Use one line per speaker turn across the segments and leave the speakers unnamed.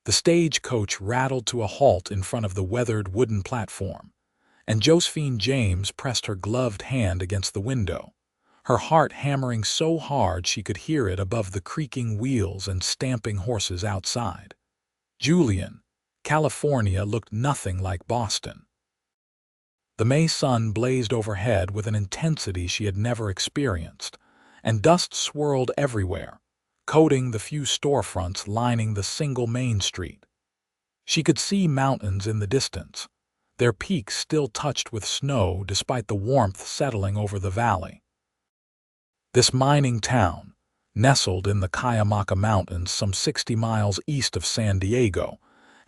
The stagecoach rattled to a halt in front of the weathered wooden platform, and Josephine James pressed her gloved hand against the window, her heart hammering so hard she could hear it above the creaking wheels and stamping horses outside. Julian, California looked nothing like Boston. The May sun blazed overhead with an intensity she had never experienced, and dust swirled everywhere, coating the few storefronts lining the single main street. She could see mountains in the distance, their peaks still touched with snow despite the warmth settling over the valley. This mining town, nestled in the Cuyamaca Mountains some 60 miles east of San Diego,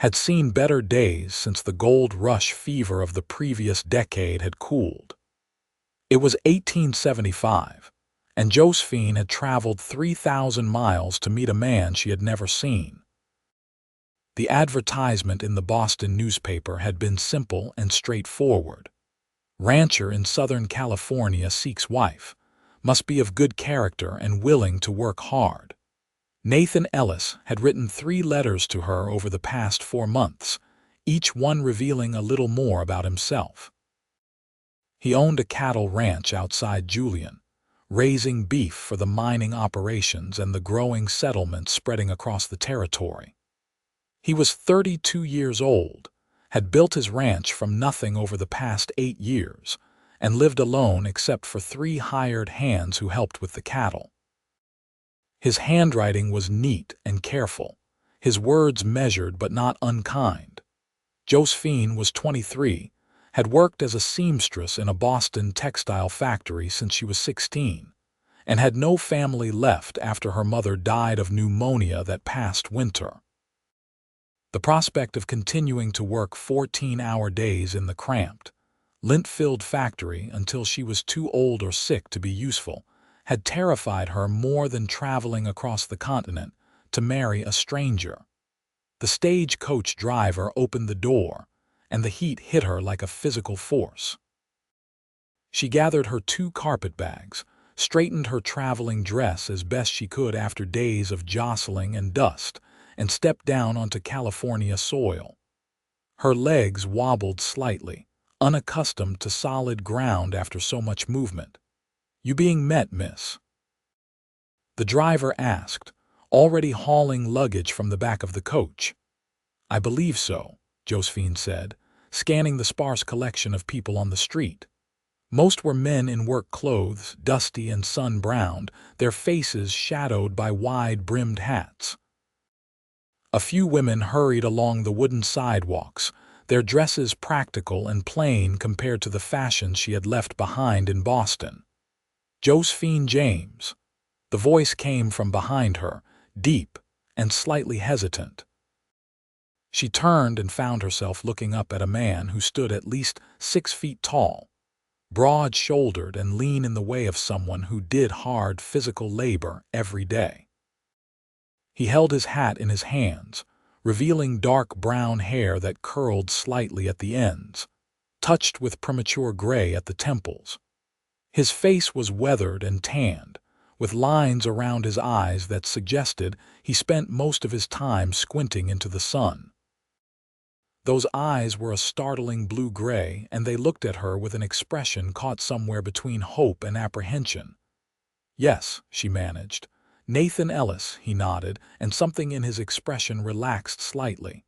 had seen better days since the gold rush fever of the previous decade had cooled. It was 1875, and Josephine had traveled 3,000 miles to meet a man she had never seen. The advertisement in the Boston newspaper had been simple and straightforward. Rancher in Southern California seeks wife, must be of good character and willing to work hard. Nathan Ellis had written 3 letters to her over the past 4 months, each one revealing a little more about himself. He owned a cattle ranch outside Julian, raising beef for the mining operations and the growing settlements spreading across the territory. He was 32 years old, had built his ranch from nothing over the past 8 years, and lived alone except for 3 hired hands who helped with the cattle. His handwriting was neat and careful, his words measured but not unkind. Josephine was 23, had worked as a seamstress in a Boston textile factory since she was 16, and had no family left after her mother died of pneumonia that past winter. The prospect of continuing to work 14-hour days in the cramped, lint-filled factory until she was too old or sick to be useful had terrified her more than traveling across the continent to marry a stranger. The stagecoach driver opened the door, and the heat hit her like a physical force. She gathered her 2 carpetbags, straightened her traveling dress as best she could after days of jostling and dust, and stepped down onto California soil. Her legs wobbled slightly, unaccustomed to solid ground after so much movement. "You being met, miss?" the driver asked, already hauling luggage from the back of the coach. "I believe so," Josephine said, scanning the sparse collection of people on the street. Most were men in work clothes, dusty and sun-browned, their faces shadowed by wide-brimmed hats. A few women hurried along the wooden sidewalks, their dresses practical and plain compared to the fashion she had left behind in Boston. "Josephine James." The voice came from behind her, deep and slightly hesitant. She turned and found herself looking up at a man who stood at least 6 feet tall, broad-shouldered and lean in the way of someone who did hard physical labor every day. He held his hat in his hands, revealing dark brown hair that curled slightly at the ends, touched with premature gray at the temples. His face was weathered and tanned, with lines around his eyes that suggested he spent most of his time squinting into the sun. Those eyes were a startling blue-gray, and they looked at her with an expression caught somewhere between hope and apprehension. "Yes," she managed. "Nathan Ellis," he nodded, and something in his expression relaxed slightly.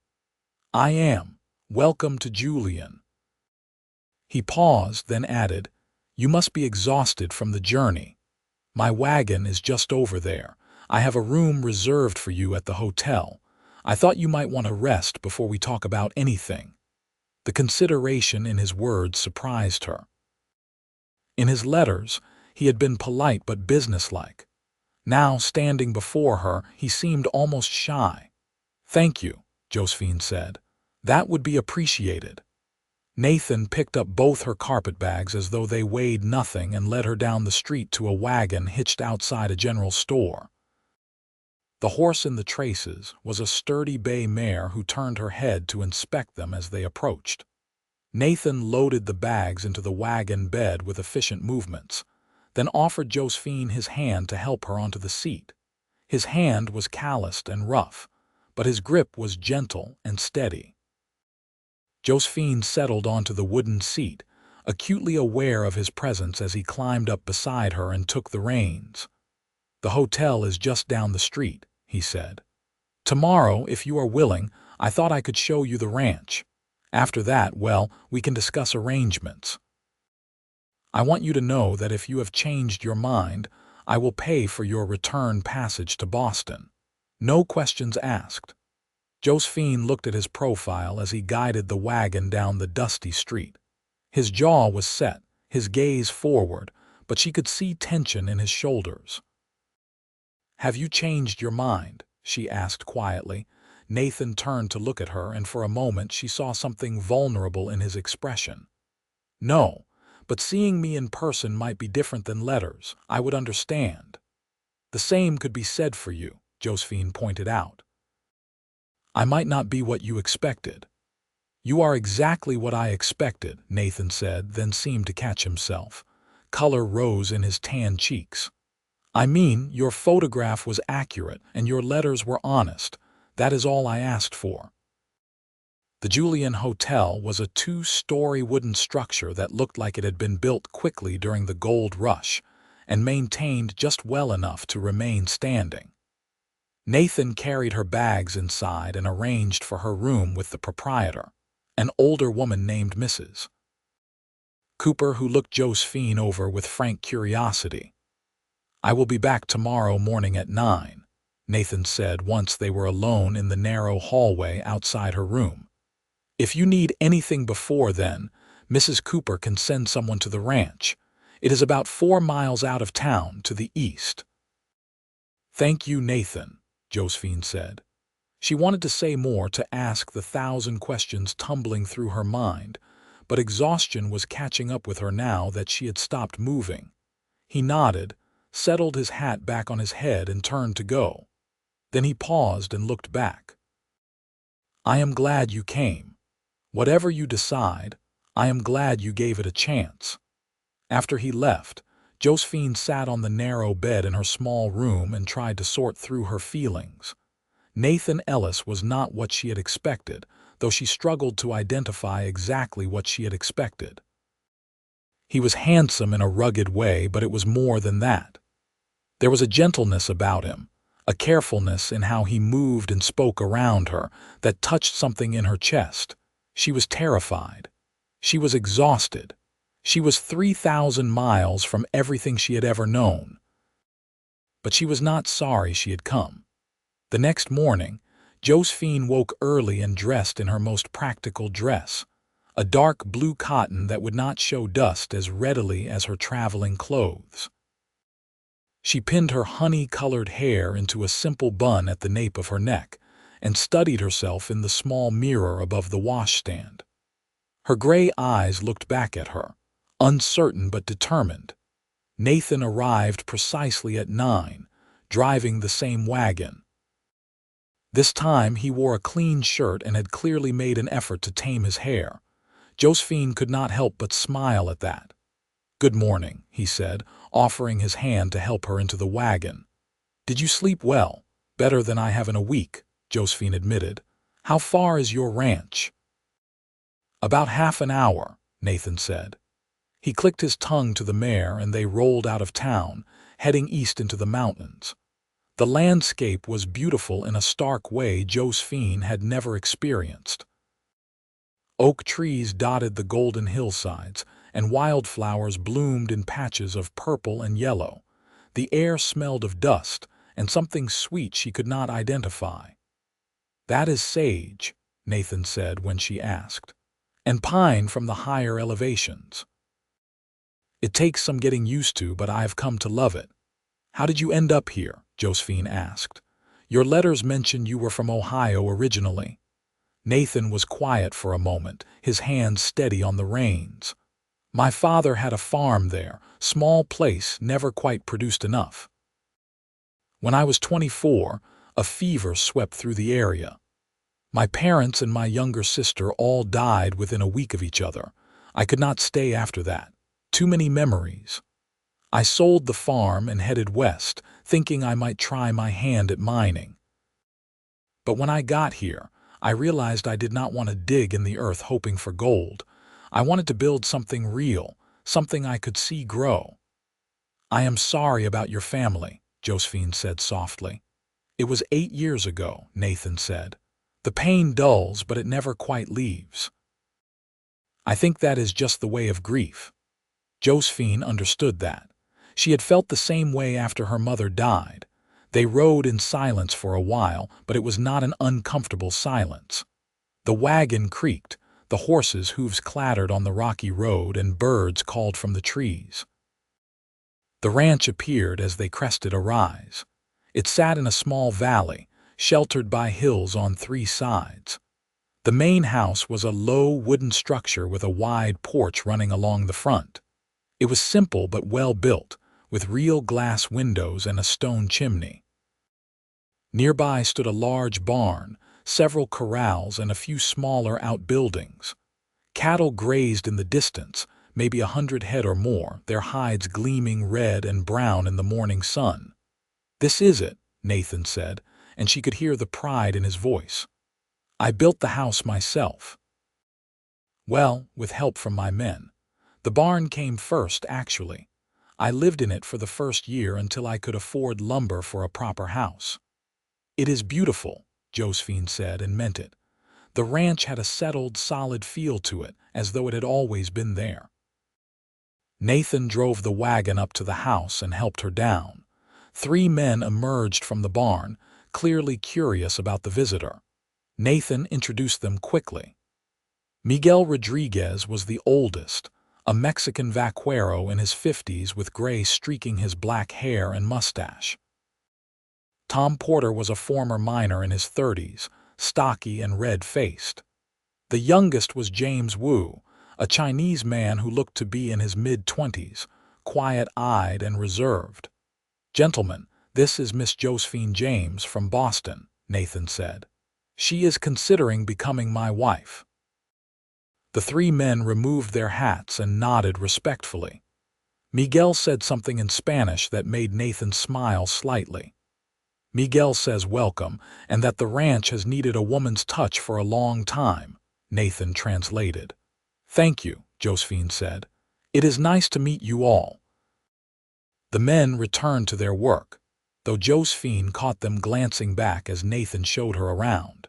"I am. Welcome to Julian." He paused, then added, "You must be exhausted from the journey. My wagon is just over there. I have a room reserved for you at the hotel. I thought you might want to rest before we talk about anything." The consideration in his words surprised her. In his letters, he had been polite but businesslike. Now, standing before her, he seemed almost shy. "Thank you," Josephine said. "That would be appreciated." Nathan picked up both her carpetbags as though they weighed nothing and led her down the street to a wagon hitched outside a general store. The horse in the traces was a sturdy bay mare who turned her head to inspect them as they approached. Nathan loaded the bags into the wagon bed with efficient movements, then offered Josephine his hand to help her onto the seat. His hand was calloused and rough, but his grip was gentle and steady. Josephine settled onto the wooden seat, acutely aware of his presence as he climbed up beside her and took the reins. "The hotel is just down the street," he said. "Tomorrow, if you are willing, I thought I could show you the ranch. After that, well, we can discuss arrangements. I want you to know that if you have changed your mind, I will pay for your return passage to Boston. No questions asked." Josephine looked at his profile as he guided the wagon down the dusty street. His jaw was set, his gaze forward, but she could see tension in his shoulders. "Have you changed your mind?" she asked quietly. Nathan turned to look at her, and for a moment she saw something vulnerable in his expression. "No, but seeing me in person might be different than letters. I would understand." "The same could be said for you," Josephine pointed out. "I might not be what you expected." "You are exactly what I expected," Nathan said, then seemed to catch himself. Color rose in his tan cheeks. "I mean, your photograph was accurate and your letters were honest. That is all I asked for." The Julian Hotel was a 2-story wooden structure that looked like it had been built quickly during the gold rush and maintained just well enough to remain standing. Nathan carried her bags inside and arranged for her room with the proprietor, an older woman named Mrs. Cooper, who looked Josephine over with frank curiosity. "I will be back tomorrow morning at 9, Nathan said once they were alone in the narrow hallway outside her room. "If you need anything before then, Mrs. Cooper can send someone to the ranch. It is about 4 miles out of town to the east." "Thank you, Nathan," Josephine said. She wanted to say more, to ask the 1,000 questions tumbling through her mind, but exhaustion was catching up with her now that she had stopped moving. He nodded, settled his hat back on his head, and turned to go. Then he paused and looked back. "I am glad you came. Whatever you decide, I am glad you gave it a chance." After he left, Josephine sat on the narrow bed in her small room and tried to sort through her feelings. Nathan Ellis was not what she had expected, though she struggled to identify exactly what she had expected. He was handsome in a rugged way, but it was more than that. There was a gentleness about him, a carefulness in how he moved and spoke around her, that touched something in her chest. She was terrified. She was exhausted. She was 3,000 miles from everything she had ever known. But she was not sorry she had come. The next morning, Josephine woke early and dressed in her most practical dress, a dark blue cotton that would not show dust as readily as her traveling clothes. She pinned her honey-colored hair into a simple bun at the nape of her neck and studied herself in the small mirror above the washstand. Her gray eyes looked back at her, uncertain but determined. Nathan arrived precisely at 9, driving the same wagon. This time he wore a clean shirt and had clearly made an effort to tame his hair. Josephine could not help but smile at that. "Good morning," he said, offering his hand to help her into the wagon. "Did you sleep well?" "Better than I have in a week," Josephine admitted. "How far is your ranch?" "About half an hour," Nathan said. He clicked his tongue to the mare and they rolled out of town, heading east into the mountains. The landscape was beautiful in a stark way Josephine had never experienced. Oak trees dotted the golden hillsides, and wildflowers bloomed in patches of purple and yellow. The air smelled of dust and something sweet she could not identify. "That is sage," Nathan said when she asked, "and pine from the higher elevations." "It takes some getting used to, but I have come to love it." "How did you end up here?" Josephine asked. "Your letters mention you were from Ohio originally." Nathan was quiet for a moment, his hands steady on the reins. "My father had a farm there, small place, never quite produced enough. When I was 24, a fever swept through the area. My parents and my younger sister all died within a week of each other. I could not stay after that. Too many memories. I sold the farm and headed west, thinking I might try my hand at mining. But when I got here, I realized I did not want to dig in the earth hoping for gold. I wanted to build something real, something I could see grow. I am sorry about your family, Josephine said softly. It was 8 years ago, Nathan said. The pain dulls, but it never quite leaves. I think that is just the way of grief. Josephine understood that. She had felt the same way after her mother died. They rode in silence for a while, but it was not an uncomfortable silence. The wagon creaked, the horses' hooves clattered on the rocky road, and birds called from the trees. The ranch appeared as they crested a rise. It sat in a small valley, sheltered by hills on 3 sides. The main house was a low wooden structure with a wide porch running along the front. It was simple but well built, with real glass windows and a stone chimney. Nearby stood a large barn, several corrals, and a few smaller outbuildings. Cattle grazed in the distance, maybe 100 head or more, their hides gleaming red and brown in the morning sun. "This is it," Nathan said, and she could hear the pride in his voice. "I built the house myself." "Well, with help from my men. The barn came first, actually. I lived in it for the first year until I could afford lumber for a proper house." "It is beautiful," Josephine said, and meant it. The ranch had a settled, solid feel to it, as though it had always been there. Nathan drove the wagon up to the house and helped her down. 3 men emerged from the barn, clearly curious about the visitor. Nathan introduced them quickly. Miguel Rodriguez was the oldest, a Mexican vaquero in his 50s with gray streaking his black hair and mustache. Tom Porter was a former miner in his 30s, stocky and red-faced. The youngest was James Wu, a Chinese man who looked to be in his mid-20s, quiet-eyed and reserved. "Gentlemen, this is Miss Josephine James from Boston," Nathan said. "She is considering becoming my wife." The 3 men removed their hats and nodded respectfully. Miguel said something in Spanish that made Nathan smile slightly. "Miguel says welcome, and that the ranch has needed a woman's touch for a long time," Nathan translated. "Thank you," Josephine said. "It is nice to meet you all." The men returned to their work, though Josephine caught them glancing back as Nathan showed her around.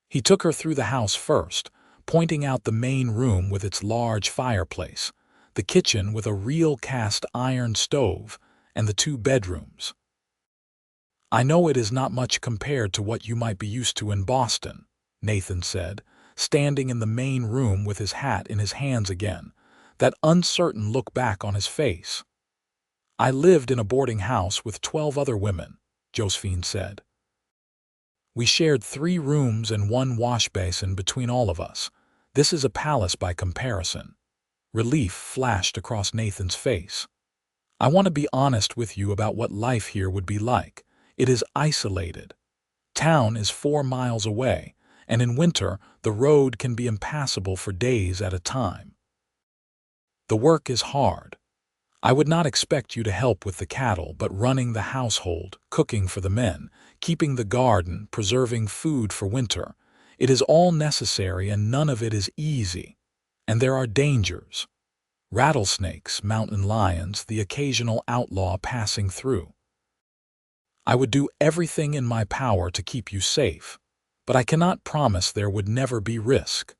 He took her through the house first, pointing out the main room with its large fireplace, the kitchen with a real cast iron stove, and the 2 bedrooms. "I know it is not much compared to what you might be used to in Boston," Nathan said, standing in the main room with his hat in his hands again, that uncertain look back on his face. "I lived in a boarding house with 12 other women," Josephine said. "We shared 3 rooms and 1 wash basin between all of us. This is a palace by comparison." Relief flashed across Nathan's face. "I want to be honest with you about what life here would be like. It is isolated. Town is 4 miles away, and in winter the road can be impassable for days at a time. The work is hard. I would not expect you to help with the cattle, but running the household, cooking for the men, keeping the garden, preserving food for winter, it is all necessary and none of it is easy. And there are dangers. Rattlesnakes, mountain lions, the occasional outlaw passing through. I would do everything in my power to keep you safe, but I cannot promise there would never be risk."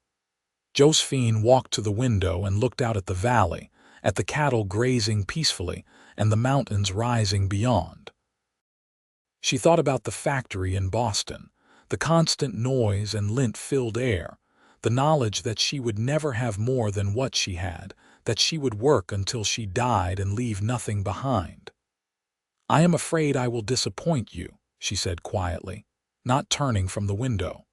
Josephine walked to the window and looked out at the valley, at the cattle grazing peacefully and the mountains rising beyond. She thought about the factory in Boston, the constant noise and lint-filled air, the knowledge that she would never have more than what she had, that she would work until she died and leave nothing behind. "I am afraid I will disappoint you," she said quietly, not turning from the window.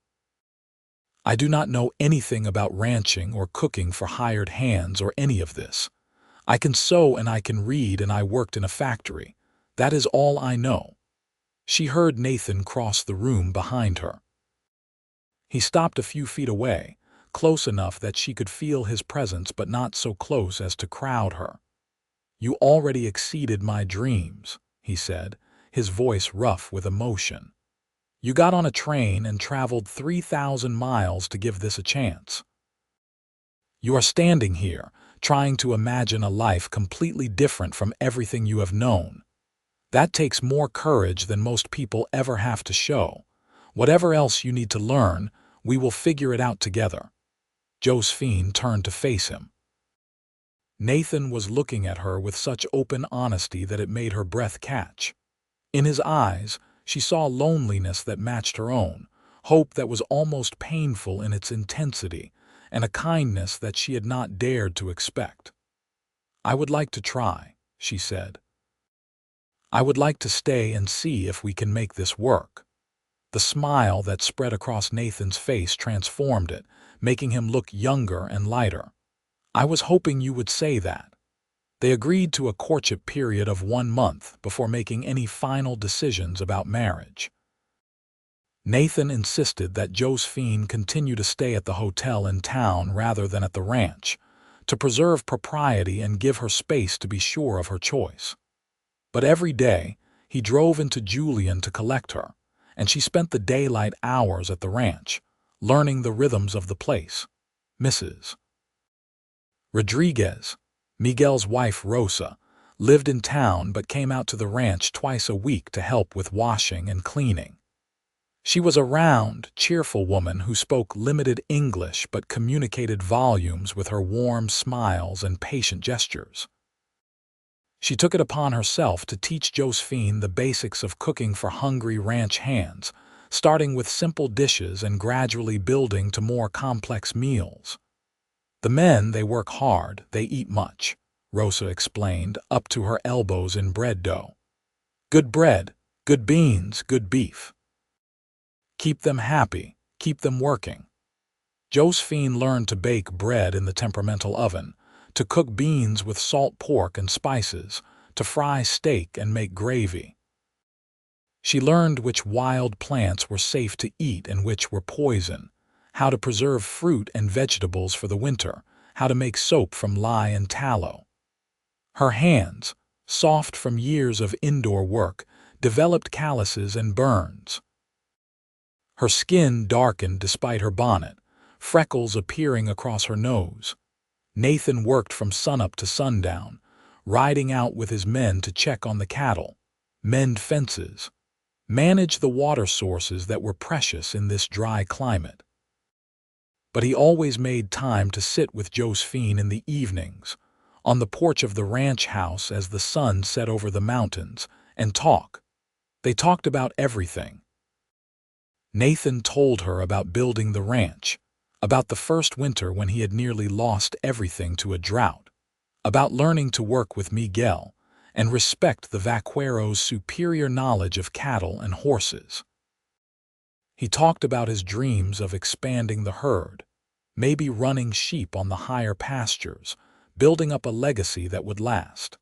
"I do not know anything about ranching or cooking for hired hands or any of this. I can sew and I can read and I worked in a factory. That is all I know." She heard Nathan cross the room behind her. He stopped a few feet away, close enough that she could feel his presence but not so close as to crowd her. "You already exceeded my dreams," he said, his voice rough with emotion. You got on a train and traveled 3,000 miles to give this a chance. You are standing here, trying to imagine a life completely different from everything you have known. That takes more courage than most people ever have to show. Whatever else you need to learn, we will figure it out together. Josephine turned to face him. Nathan was looking at her with such open honesty that it made her breath catch. In his eyes, she saw loneliness that matched her own, hope that was almost painful in its intensity, and a kindness that she had not dared to expect. "I would like to try," she said. "I would like to stay and see if we can make this work." The smile that spread across Nathan's face transformed it, making him look younger and lighter. "I was hoping you would say that." They agreed to a courtship period of 1 month before making any final decisions about marriage. Nathan insisted that Josephine continue to stay at the hotel in town rather than at the ranch, to preserve propriety and give her space to be sure of her choice. But every day, he drove into Julian to collect her, and she spent the daylight hours at the ranch, learning the rhythms of the place. Mrs. Rodriguez, Miguel's wife Rosa, lived in town but came out to the ranch twice a week to help with washing and cleaning. She was a round, cheerful woman who spoke limited English but communicated volumes with her warm smiles and patient gestures. She took it upon herself to teach Josephine the basics of cooking for hungry ranch hands, starting with simple dishes and gradually building to more complex meals. "The men, they work hard, they eat much," Rosa explained, up to her elbows in bread dough. "Good bread, good beans, good beef. Keep them happy, keep them working." Josephine learned to bake bread in the temperamental oven, to cook beans with salt pork and spices, to fry steak and make gravy. She learned which wild plants were safe to eat and which were poison, how to preserve fruit and vegetables for the winter, how to make soap from lye and tallow. Her hands, soft from years of indoor work, developed calluses and burns. Her skin darkened despite her bonnet, freckles appearing across her nose. Nathan worked from sunup to sundown, riding out with his men to check on the cattle, mend fences, manage the water sources that were precious in this dry climate. But he always made time to sit with Josephine in the evenings, on the porch of the ranch house as the sun set over the mountains, and talk. They talked about everything. Nathan told her about building the ranch, about the first winter when he had nearly lost everything to a drought, about learning to work with Miguel and respect the vaquero's superior knowledge of cattle and horses. He talked about his dreams of expanding the herd, maybe running sheep on the higher pastures, building up a legacy that would last.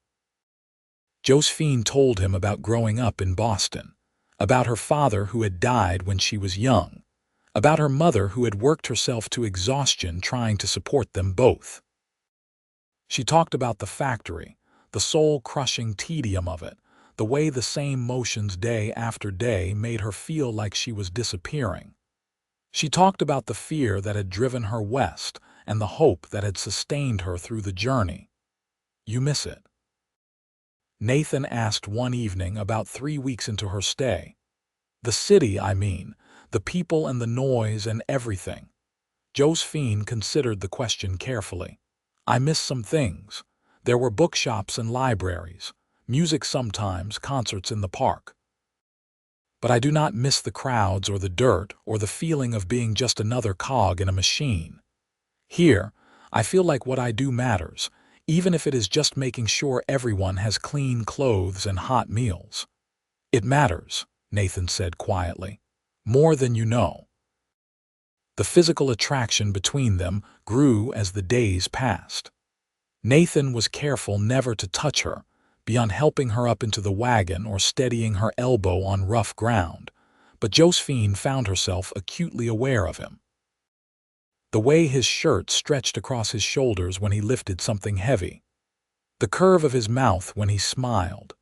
Josephine told him about growing up in Boston, about her father who had died when she was young, about her mother who had worked herself to exhaustion trying to support them both. She talked about the factory, the soul-crushing tedium of it, the way the same motions day after day made her feel like she was disappearing. She talked about the fear that had driven her west and the hope that had sustained her through the journey. "You miss it?" Nathan asked one evening about 3 weeks into her stay. "The city, I mean, the people and the noise and everything." Josephine considered the question carefully. "I miss some things. There were bookshops and libraries, music sometimes, concerts in the park. But I do not miss the crowds or the dirt or the feeling of being just another cog in a machine. Here, I feel like what I do matters, even if it is just making sure everyone has clean clothes and hot meals." "It matters," Nathan said quietly, "more than you know." The physical attraction between them grew as the days passed. Nathan was careful never to touch her, beyond helping her up into the wagon or steadying her elbow on rough ground, but Josephine found herself acutely aware of him. The way his shirt stretched across his shoulders when he lifted something heavy, the curve of his mouth when he smiled,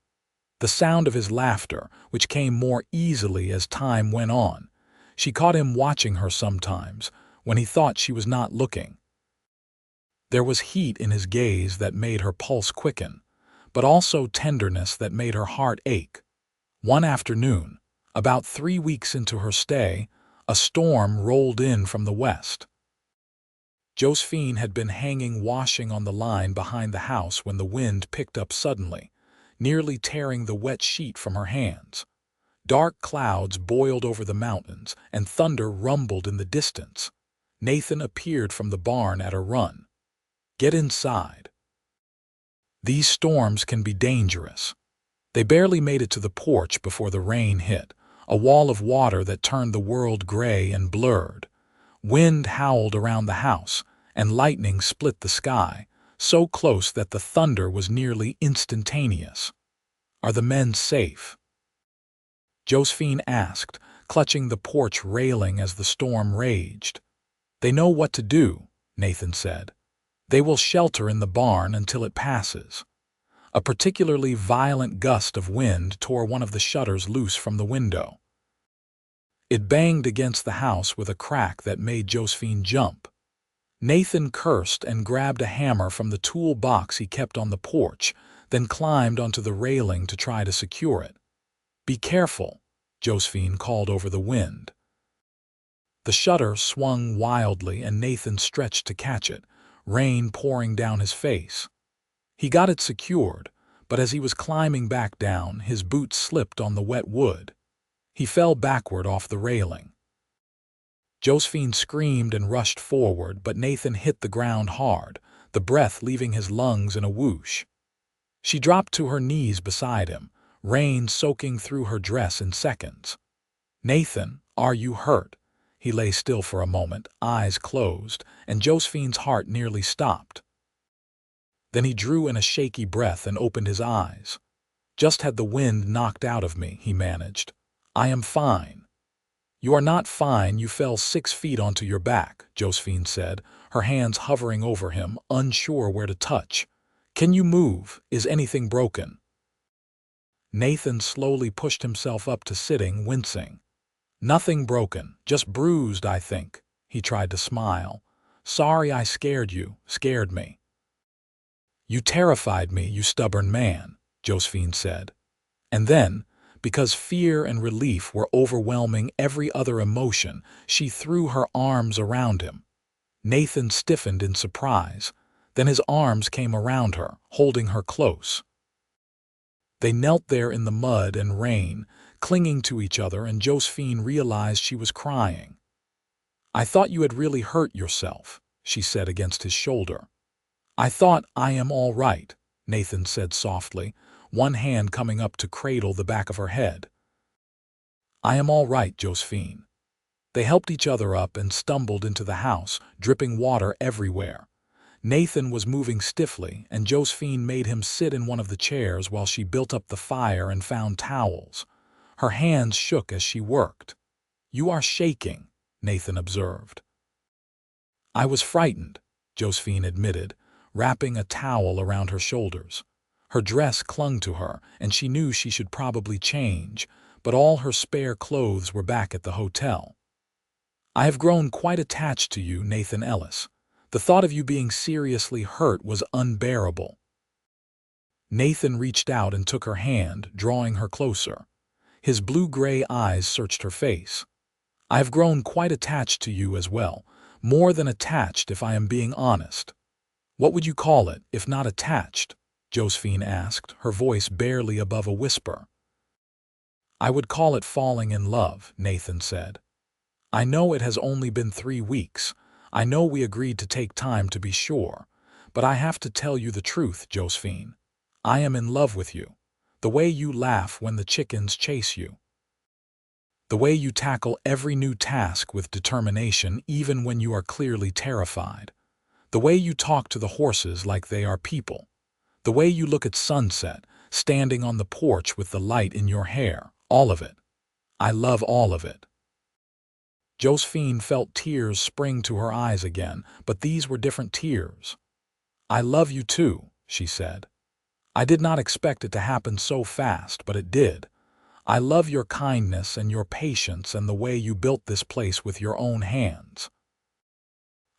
the sound of his laughter, which came more easily as time went on. She caught him watching her sometimes, when he thought she was not looking. There was heat in his gaze that made her pulse quicken, but also tenderness that made her heart ache. One afternoon, about 3 weeks into her stay, a storm rolled in from the west. Josephine had been hanging washing on the line behind the house when the wind picked up suddenly, nearly tearing the wet sheet from her hands. Dark clouds boiled over the mountains, and thunder rumbled in the distance. Nathan appeared from the barn at a run. "Get inside. These storms can be dangerous." They barely made it to the porch before the rain hit, a wall of water that turned the world gray and blurred. Wind howled around the house, and lightning split the sky, so close that the thunder was nearly instantaneous. "Are the men safe?" Josephine asked, clutching the porch railing as the storm raged. "They know what to do," Nathan said. "They will shelter in the barn until it passes." A particularly violent gust of wind tore one of the shutters loose from the window. It banged against the house with a crack that made Josephine jump. Nathan cursed and grabbed a hammer from the tool box he kept on the porch, then climbed onto the railing to try to secure it. "Be careful," Josephine called over the wind. The shutter swung wildly and Nathan stretched to catch it, rain pouring down his face. He got it secured, but as he was climbing back down, his boots slipped on the wet wood. He fell backward off the railing. Josephine screamed and rushed forward, but Nathan hit the ground hard, the breath leaving his lungs in a whoosh. She dropped to her knees beside him, rain soaking through her dress in seconds. "Nathan, are you hurt?" He lay still for a moment, eyes closed, and Josephine's heart nearly stopped. Then he drew in a shaky breath and opened his eyes. "Just had the wind knocked out of me," he managed. "I am fine." "You are not fine, you fell 6 feet onto your back," Josephine said, her hands hovering over him, unsure where to touch. "Can you move? Is anything broken?" Nathan slowly pushed himself up to sitting, wincing. "Nothing broken, just bruised, I think." He tried to smile. "Sorry I scared me." "You terrified me, you stubborn man," Josephine said. And then, because fear and relief were overwhelming every other emotion, she threw her arms around him. Nathan stiffened in surprise. Then his arms came around her, holding her close. They knelt there in the mud and rain, clinging to each other, and Josephine realized she was crying. "I thought you had really hurt yourself," she said against his shoulder. "I thought I am all right," Nathan said softly, one hand coming up to cradle the back of her head. "I am all right, Josephine." They helped each other up and stumbled into the house, dripping water everywhere. Nathan was moving stiffly, and Josephine made him sit in one of the chairs while she built up the fire and found towels. Her hands shook as she worked. "You are shaking," Nathan observed. "I was frightened," Josephine admitted, wrapping a towel around her shoulders. Her dress clung to her, and she knew she should probably change, but all her spare clothes were back at the hotel. "I have grown quite attached to you, Nathan Ellis. The thought of you being seriously hurt was unbearable." Nathan reached out and took her hand, drawing her closer. His blue-gray eyes searched her face. "I have grown quite attached to you as well, more than attached if I am being honest." "What would you call it, if not attached?" Josephine asked, her voice barely above a whisper. "I would call it falling in love," Nathan said. "I know it has only been 3 weeks. I know we agreed to take time to be sure. But I have to tell you the truth, Josephine. I am in love with you. The way you laugh when the chickens chase you. The way you tackle every new task with determination even when you are clearly terrified. The way you talk to the horses like they are people. The way you look at sunset, standing on the porch with the light in your hair. All of it. I love all of it." Josephine felt tears spring to her eyes again, but these were different tears. "I love you too," she said. I did not expect it to happen so fast, but it did. I love your kindness and your patience and the way you built this place with your own hands.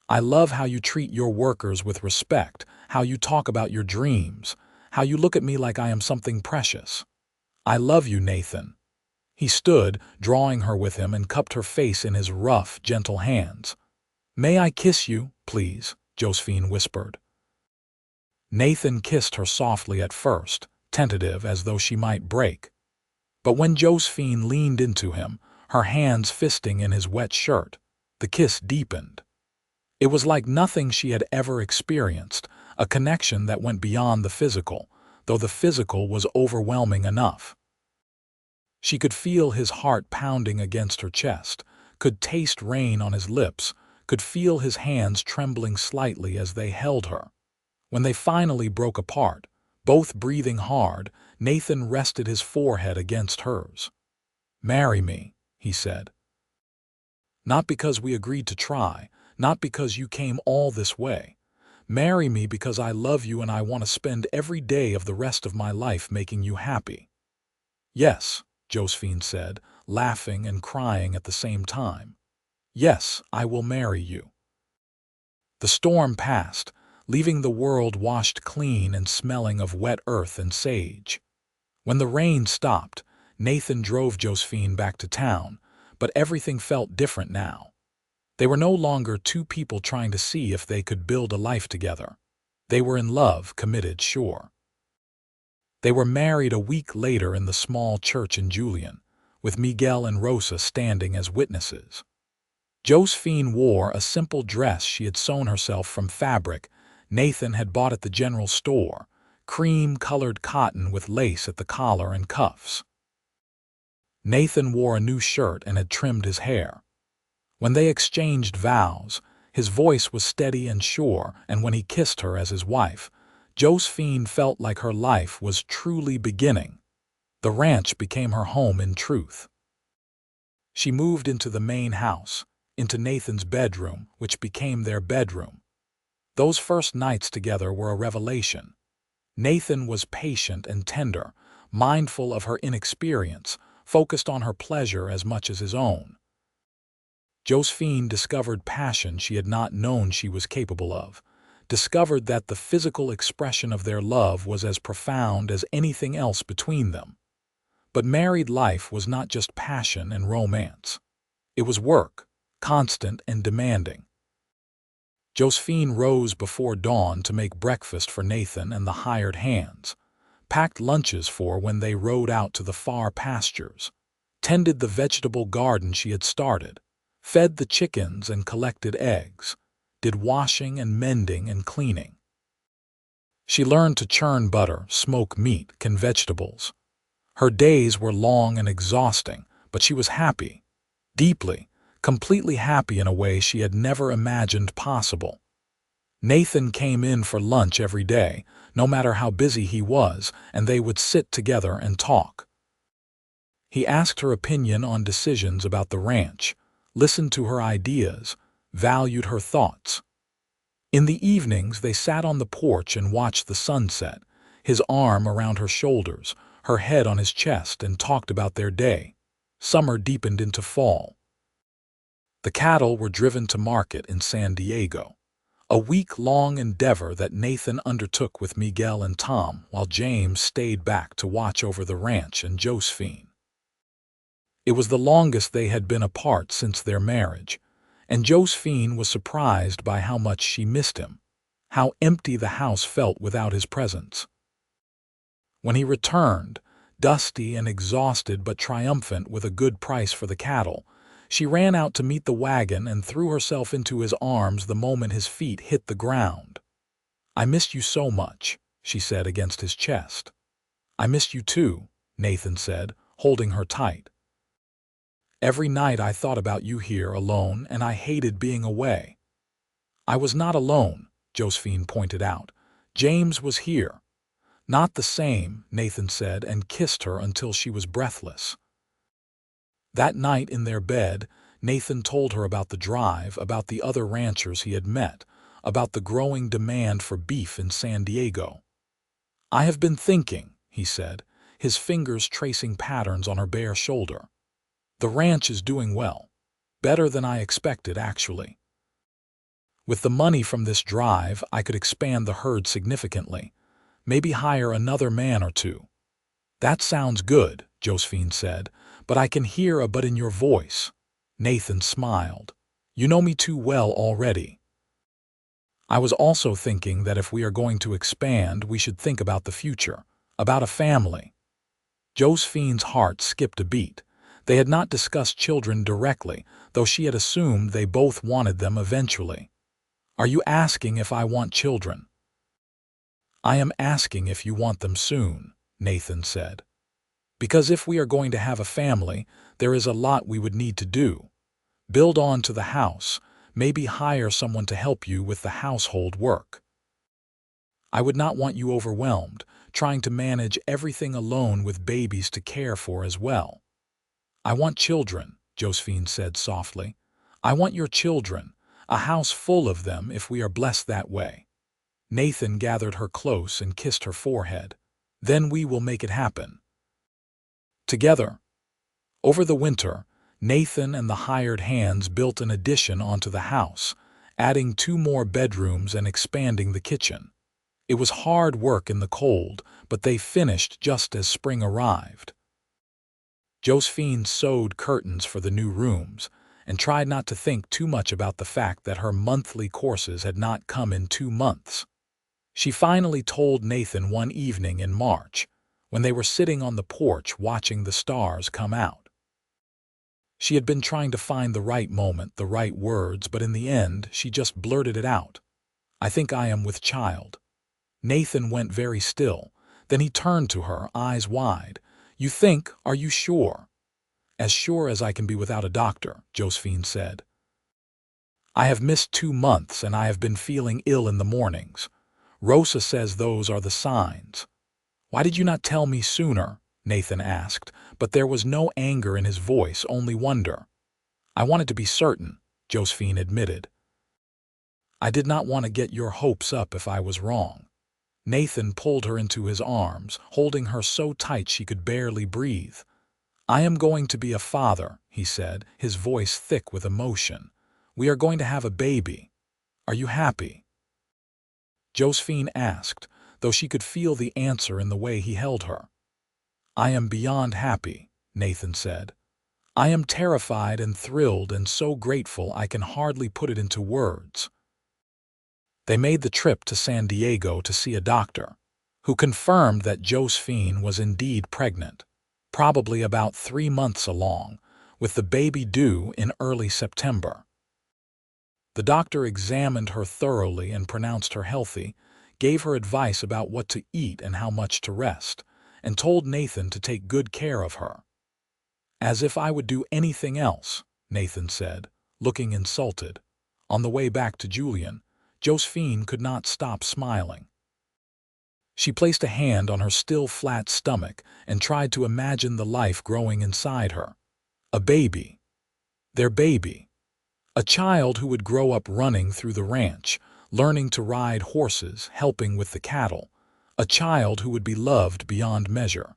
I love how you treat your workers with respect, how you talk about your dreams, how you look at me like I am something precious. I love you, Nathan." He stood, drawing her with him, and cupped her face in his rough, gentle hands. "May I kiss you, please?" Josephine whispered. Nathan kissed her softly at first, tentative as though she might break. But when Josephine leaned into him, her hands fisting in his wet shirt, the kiss deepened. It was like nothing she had ever experienced, a connection that went beyond the physical, though the physical was overwhelming enough. She could feel his heart pounding against her chest, could taste rain on his lips, could feel his hands trembling slightly as they held her. When they finally broke apart, both breathing hard, Nathan rested his forehead against hers. "Marry me," he said. "Not because we agreed to try, not because you came all this way. Marry me because I love you and I want to spend every day of the rest of my life making you happy." "Yes," Josephine said, laughing and crying at the same time. "Yes, I will marry you." The storm passed, leaving the world washed clean and smelling of wet earth and sage. When the rain stopped, Nathan drove Josephine back to town, but everything felt different now. They were no longer two people trying to see if they could build a life together. They were in love, committed, sure. They were married a week later in the small church in Julian, with Miguel and Rosa standing as witnesses. Josephine wore a simple dress she had sewn herself from fabric Nathan had bought at the general store, cream-colored cotton with lace at the collar and cuffs. Nathan wore a new shirt and had trimmed his hair. When they exchanged vows, his voice was steady and sure, and when he kissed her as his wife, Josephine felt like her life was truly beginning. The ranch became her home in truth. She moved into the main house, into Nathan's bedroom, which became their bedroom. Those first nights together were a revelation. Nathan was patient and tender, mindful of her inexperience, focused on her pleasure as much as his own. Josephine discovered passion she had not known she was capable of, discovered that the physical expression of their love was as profound as anything else between them. But married life was not just passion and romance. It was work, constant and demanding. Josephine rose before dawn to make breakfast for Nathan and the hired hands, packed lunches for when they rode out to the far pastures, tended the vegetable garden she had started, fed the chickens and collected eggs, did washing and mending and cleaning. She learned to churn butter, smoke meat, can vegetables. Her days were long and exhausting, but she was happy, deeply, completely happy in a way she had never imagined possible. Nathan came in for lunch every day, no matter how busy he was, and they would sit together and talk. He asked her opinion on decisions about the ranch, listened to her ideas, valued her thoughts. In the evenings, they sat on the porch and watched the sunset, his arm around her shoulders, her head on his chest, and talked about their day. Summer deepened into fall. The cattle were driven to market in San Diego, a week-long endeavor that Nathan undertook with Miguel and Tom, while James stayed back to watch over the ranch and Josephine. It was the longest they had been apart since their marriage, and Josephine was surprised by how much she missed him, how empty the house felt without his presence. When he returned, dusty and exhausted but triumphant with a good price for the cattle, she ran out to meet the wagon and threw herself into his arms the moment his feet hit the ground. "I missed you so much," she said against his chest. "I missed you too," Nathan said, holding her tight. "Every night I thought about you here alone, and I hated being away." "I was not alone," Josephine pointed out. "James was here." "Not the same," Nathan said, and kissed her until she was breathless. That night in their bed, Nathan told her about the drive, about the other ranchers he had met, about the growing demand for beef in San Diego. "I have been thinking," he said, his fingers tracing patterns on her bare shoulder. "The ranch is doing well. Better than I expected, actually. With the money from this drive, I could expand the herd significantly, maybe hire another man or two." "That sounds good," Josephine said, "but I can hear a but in your voice." Nathan smiled. "You know me too well already." "I was also thinking that if we are going to expand, we should think about the future, about a family." Josephine's heart skipped a beat. They had not discussed children directly, though she had assumed they both wanted them eventually. "Are you asking if I want children?" "I am asking if you want them soon," Nathan said. "Because if we are going to have a family, there is a lot we would need to do. Build on to the house, maybe hire someone to help you with the household work. I would not want you overwhelmed, trying to manage everything alone with babies to care for as well." "I want children," Josephine said softly. "I want your children, a house full of them if we are blessed that way." Nathan gathered her close and kissed her forehead. "Then we will make it happen. Together." Over the winter, Nathan and the hired hands built an addition onto the house, adding 2 more bedrooms and expanding the kitchen. It was hard work in the cold, but they finished just as spring arrived. Josephine sewed curtains for the new rooms and tried not to think too much about the fact that her monthly courses had not come in 2 months. She finally told Nathan one evening in March, when they were sitting on the porch watching the stars come out. She had been trying to find the right moment, the right words, but in the end, she just blurted it out. "I think I am with child." Nathan went very still. Then he turned to her, eyes wide. "You think? Are you sure?" "As sure as I can be without a doctor," Josephine said. "I have missed 2 months and I have been feeling ill in the mornings. Rosa says those are the signs." "Why did you not tell me sooner?" Nathan asked, but there was no anger in his voice, only wonder. "I wanted to be certain," Josephine admitted. "I did not want to get your hopes up if I was wrong." Nathan pulled her into his arms, holding her so tight she could barely breathe. "I am going to be a father," he said, his voice thick with emotion. "We are going to have a baby. Are you happy?" Josephine asked, though she could feel the answer in the way he held her. "I am beyond happy," Nathan said. "I am terrified and thrilled and so grateful I can hardly put it into words." They made the trip to San Diego to see a doctor, who confirmed that Josephine was indeed pregnant, probably about 3 months along, with the baby due in early September. The doctor examined her thoroughly and pronounced her healthy, gave her advice about what to eat and how much to rest, and told Nathan to take good care of her. "As if I would do anything else," Nathan said, looking insulted. On the way back to Julian, Josephine could not stop smiling. She placed a hand on her still flat stomach and tried to imagine the life growing inside her. A baby. Their baby. A child who would grow up running through the ranch, learning to ride horses, helping with the cattle. A child who would be loved beyond measure.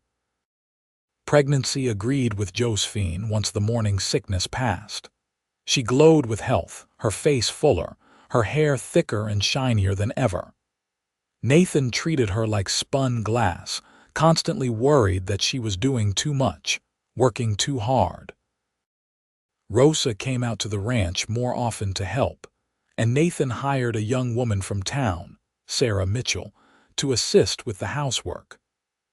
Pregnancy agreed with Josephine once the morning sickness passed. She glowed with health, her face fuller, her hair thicker and shinier than ever. Nathan treated her like spun glass, constantly worried that she was doing too much, working too hard. Rosa came out to the ranch more often to help, and Nathan hired a young woman from town, Sarah Mitchell, to assist with the housework.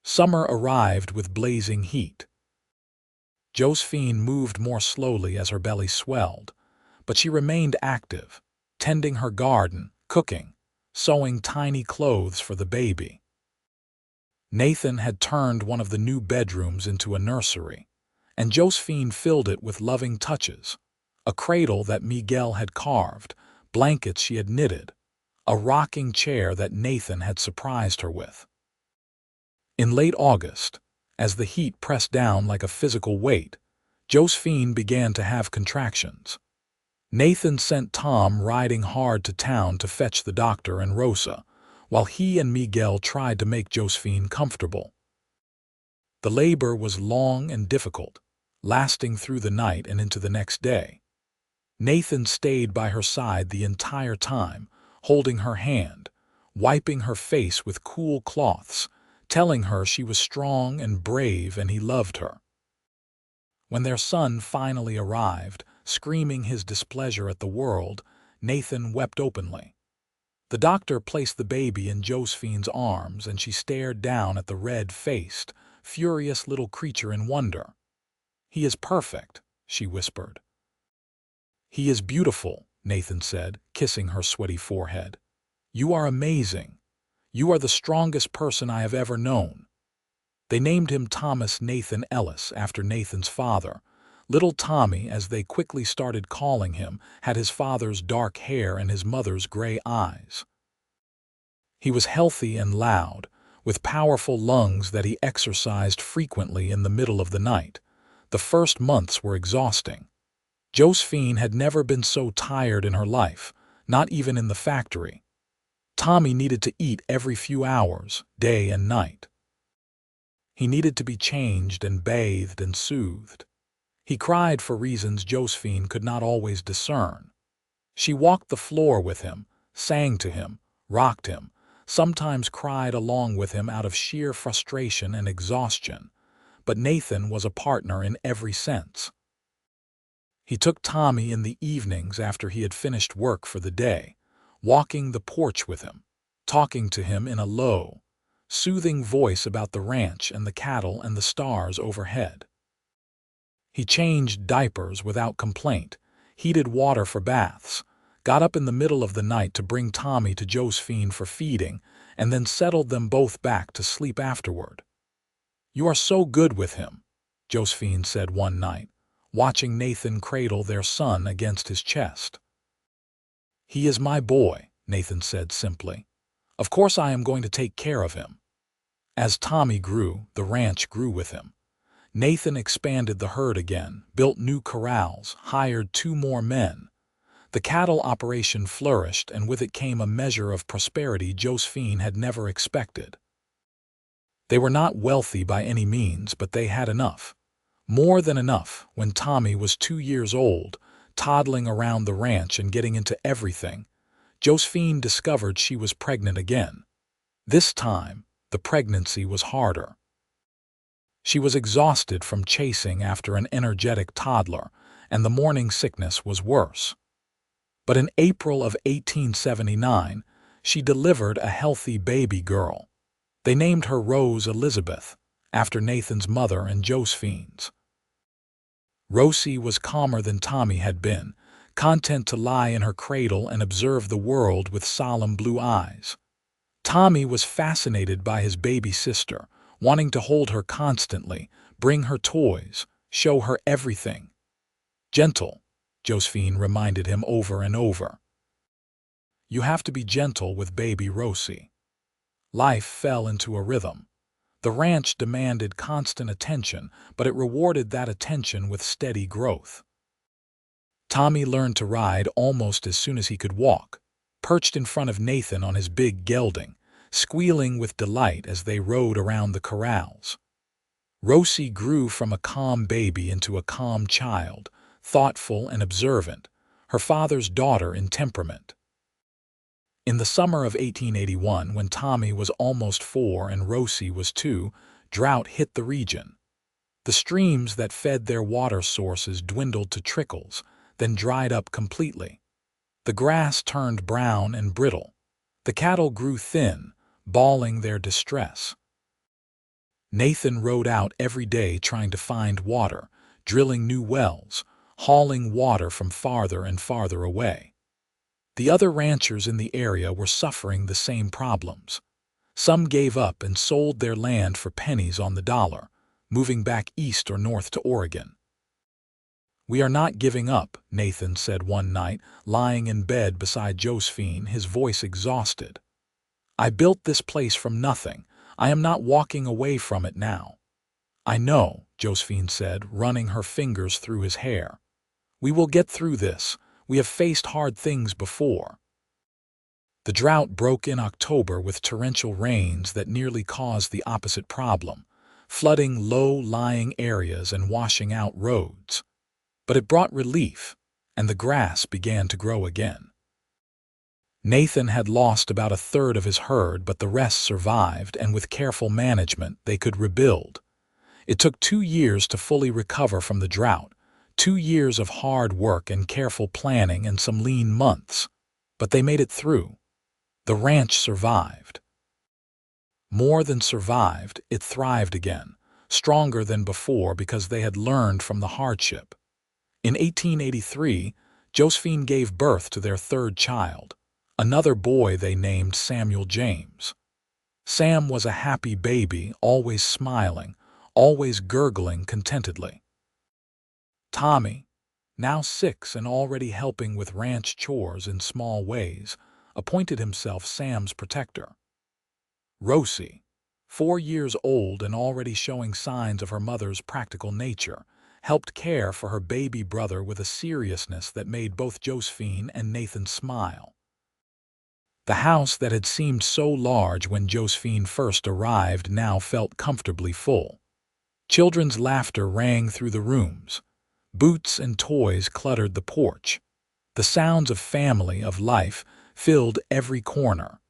Summer arrived with blazing heat. Josephine moved more slowly as her belly swelled, but she remained active, tending her garden, cooking, sewing tiny clothes for the baby. Nathan had turned one of the new bedrooms into a nursery, and Josephine filled it with loving touches. A cradle that Miguel had carved, blankets she had knitted, a rocking chair that Nathan had surprised her with. In late August, as the heat pressed down like a physical weight, Josephine began to have contractions. Nathan sent Tom riding hard to town to fetch the doctor and Rosa, while he and Miguel tried to make Josephine comfortable. The labor was long and difficult, lasting through the night and into the next day. Nathan stayed by her side the entire time, holding her hand, wiping her face with cool cloths, telling her she was strong and brave and he loved her. When their son finally arrived, screaming his displeasure at the world, Nathan wept openly. The doctor placed the baby in Josephine's arms and she stared down at the red-faced, furious little creature in wonder. "He is perfect," she whispered. "He is beautiful," Nathan said, kissing her sweaty forehead. "You are amazing. You are the strongest person I have ever known." They named him Thomas Nathan Ellis after Nathan's father. Little Tommy, as they quickly started calling him, had his father's dark hair and his mother's gray eyes. He was healthy and loud, with powerful lungs that he exercised frequently in the middle of the night. The first months were exhausting. Josephine had never been so tired in her life, not even in the factory. Tommy needed to eat every few hours, day and night. He needed to be changed and bathed and soothed. He cried for reasons Josephine could not always discern. She walked the floor with him, sang to him, rocked him, sometimes cried along with him out of sheer frustration and exhaustion. But Nathan was a partner in every sense. He took Tommy in the evenings after he had finished work for the day, walking the porch with him, talking to him in a low, soothing voice about the ranch and the cattle and the stars overhead. He changed diapers without complaint, heated water for baths, got up in the middle of the night to bring Tommy to Josephine for feeding, and then settled them both back to sleep afterward. "You are so good with him," Josephine said one night, watching Nathan cradle their son against his chest. "He is my boy," Nathan said simply. "Of course I am going to take care of him." As Tommy grew, the ranch grew with him. Nathan expanded the herd again, built new corrals, hired 2 more men. The cattle operation flourished, and with it came a measure of prosperity Josephine had never expected. They were not wealthy by any means, but they had enough. More than enough when Tommy was 2 years old, toddling around the ranch and getting into everything. Josephine discovered she was pregnant again. This time, the pregnancy was harder. She was exhausted from chasing after an energetic toddler, and the morning sickness was worse. But in April of 1879, she delivered a healthy baby girl. They named her Rose Elizabeth, after Nathan's mother and Josephine's. Rosie was calmer than Tommy had been, content to lie in her cradle and observe the world with solemn blue eyes. Tommy was fascinated by his baby sister, wanting to hold her constantly, bring her toys, show her everything. "Gentle," Josephine reminded him over and over. "You have to be gentle with baby Rosie." Life fell into a rhythm. The ranch demanded constant attention, but it rewarded that attention with steady growth. Tommy learned to ride almost as soon as he could walk, perched in front of Nathan on his big gelding, squealing with delight as they rode around the corrals. Rosie grew from a calm baby into a calm child, thoughtful and observant, her father's daughter in temperament. In the summer of 1881, when Tommy was almost 4 and Rosie was 2, drought hit the region. The streams that fed their water sources dwindled to trickles, then dried up completely. The grass turned brown and brittle. The cattle grew thin, bawling their distress. Nathan rode out every day trying to find water, drilling new wells, hauling water from farther and farther away. The other ranchers in the area were suffering the same problems. Some gave up and sold their land for pennies on the dollar, moving back east or north to Oregon. "We are not giving up," Nathan said one night, lying in bed beside Josephine, his voice exhausted. "I built this place from nothing. I am not walking away from it now." "I know," Josephine said, running her fingers through his hair. "We will get through this. We have faced hard things before." The drought broke in October with torrential rains that nearly caused the opposite problem, flooding low-lying areas and washing out roads. But it brought relief, and the grass began to grow again. Nathan had lost about a third of his herd, but the rest survived, and with careful management, they could rebuild. It took 2 years to fully recover from the drought, 2 years of hard work and careful planning and some lean months. But they made it through. The ranch survived. More than survived, it thrived again, stronger than before because they had learned from the hardship. In 1883, Josephine gave birth to their third child, another boy they named Samuel James. Sam was a happy baby, always smiling, always gurgling contentedly. Tommy, now 6 and already helping with ranch chores in small ways, appointed himself Sam's protector. Rosie, 4 years old and already showing signs of her mother's practical nature, helped care for her baby brother with a seriousness that made both Josephine and Nathan smile. The house that had seemed so large when Josephine first arrived now felt comfortably full. Children's laughter rang through the rooms. Boots and toys cluttered the porch. The sounds of family, of life, filled every corner.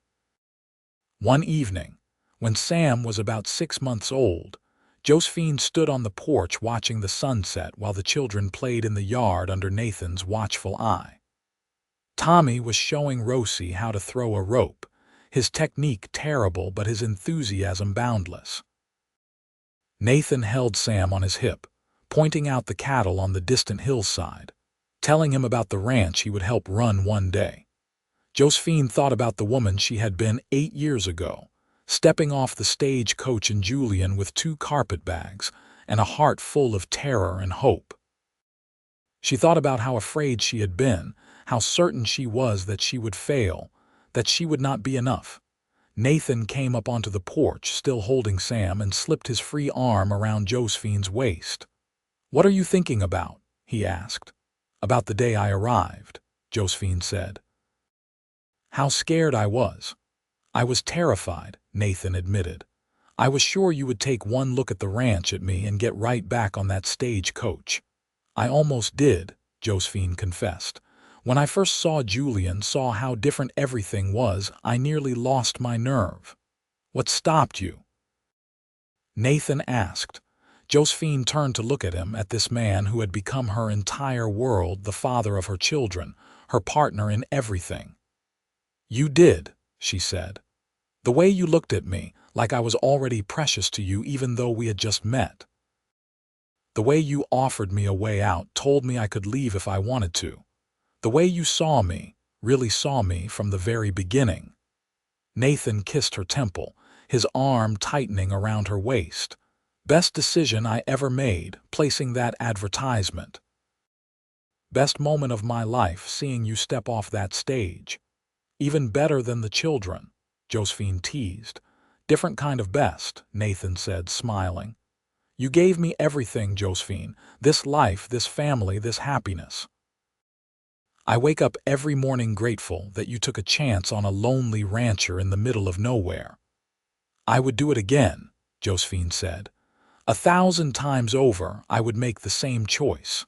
One evening, when Sam was about 6 months old, Josephine stood on the porch watching the sunset while the children played in the yard under Nathan's watchful eye. Tommy was showing Rosie how to throw a rope, his technique terrible but his enthusiasm boundless. Nathan held Sam on his hip, pointing out the cattle on the distant hillside, telling him about the ranch he would help run one day. Josephine thought about the woman she had been 8 years ago, stepping off the stagecoach in Julian with 2 carpetbags and a heart full of terror and hope. She thought about how afraid she had been, how certain she was that she would fail, that she would not be enough. Nathan came up onto the porch, still holding Sam, and slipped his free arm around Josephine's waist. "What are you thinking about?" he asked. "About the day I arrived," Josephine said. "How scared I was." "I was terrified," Nathan admitted. "I was sure you would take one look at the ranch at me and get right back on that stagecoach." "I almost did," Josephine confessed. "When I first saw Julian, saw how different everything was, I nearly lost my nerve." "What stopped you?" Nathan asked. Josephine turned to look at him, at this man who had become her entire world, the father of her children, her partner in everything. "You did," she said. "The way you looked at me, like I was already precious to you even though we had just met. The way you offered me a way out, told me I could leave if I wanted to. The way you saw me, really saw me from the very beginning." Nathan kissed her temple, his arm tightening around her waist. "Best decision I ever made, placing that advertisement. Best moment of my life, seeing you step off that stage. Even better than the children," Josephine teased. "Different kind of best," Nathan said, smiling. "You gave me everything, Josephine. This life, this family, this happiness. I wake up every morning grateful that you took a chance on a lonely rancher in the middle of nowhere." "I would do it again," Josephine said. 1,000 times over, I would make the same choice."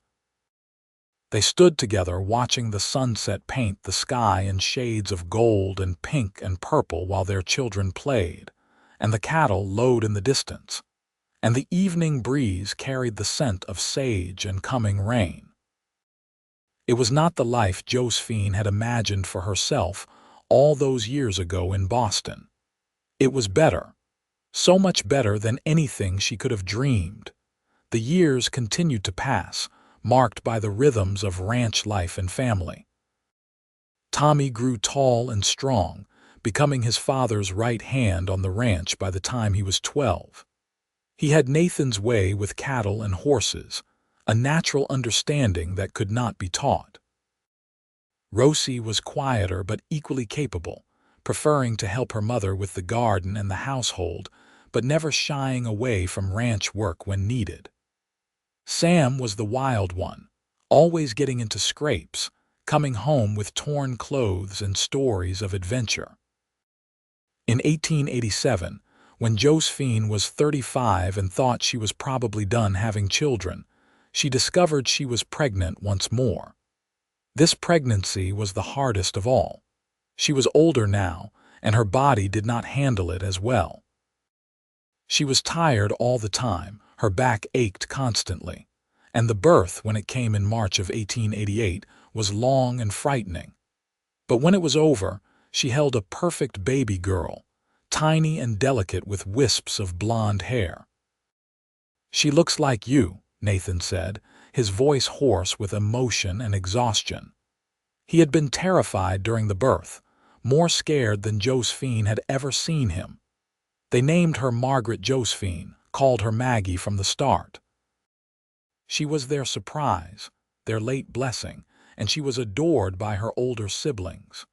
They stood together watching the sunset paint the sky in shades of gold and pink and purple while their children played, and the cattle lowed in the distance, and the evening breeze carried the scent of sage and coming rain. It was not the life Josephine had imagined for herself all those years ago in Boston. It was better, so much better than anything she could have dreamed. The years continued to pass, marked by the rhythms of ranch life and family. Tommy grew tall and strong, becoming his father's right hand on the ranch by the time he was 12. He had Nathan's way with cattle and horses, a natural understanding that could not be taught. Rosie was quieter but equally capable, preferring to help her mother with the garden and the household, but never shying away from ranch work when needed. Sam was the wild one, always getting into scrapes, coming home with torn clothes and stories of adventure. In 1887, when Josephine was 35 and thought she was probably done having children, she discovered she was pregnant once more. This pregnancy was the hardest of all. She was older now, and her body did not handle it as well. She was tired all the time, her back ached constantly, and the birth, when it came in March of 1888, was long and frightening. But when it was over, she held a perfect baby girl, tiny and delicate with wisps of blonde hair. "She looks like you," Nathan said, his voice hoarse with emotion and exhaustion. He had been terrified during the birth, more scared than Josephine had ever seen him. They named her Margaret Josephine, called her Maggie from the start. She was their surprise, their late blessing, and she was adored by her older siblings.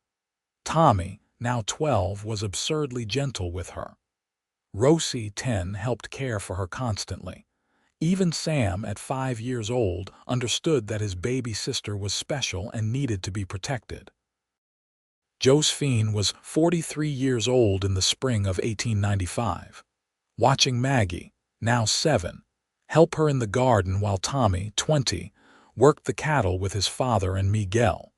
Tommy, now 12, was absurdly gentle with her. Rosie, 10, helped care for her constantly. Even Sam, at 5 years old, understood that his baby sister was special and needed to be protected. Josephine was 43 years old in the spring of 1895. Watching Maggie, now 7, help her in the garden while Tommy, 20, worked the cattle with his father and Miguel.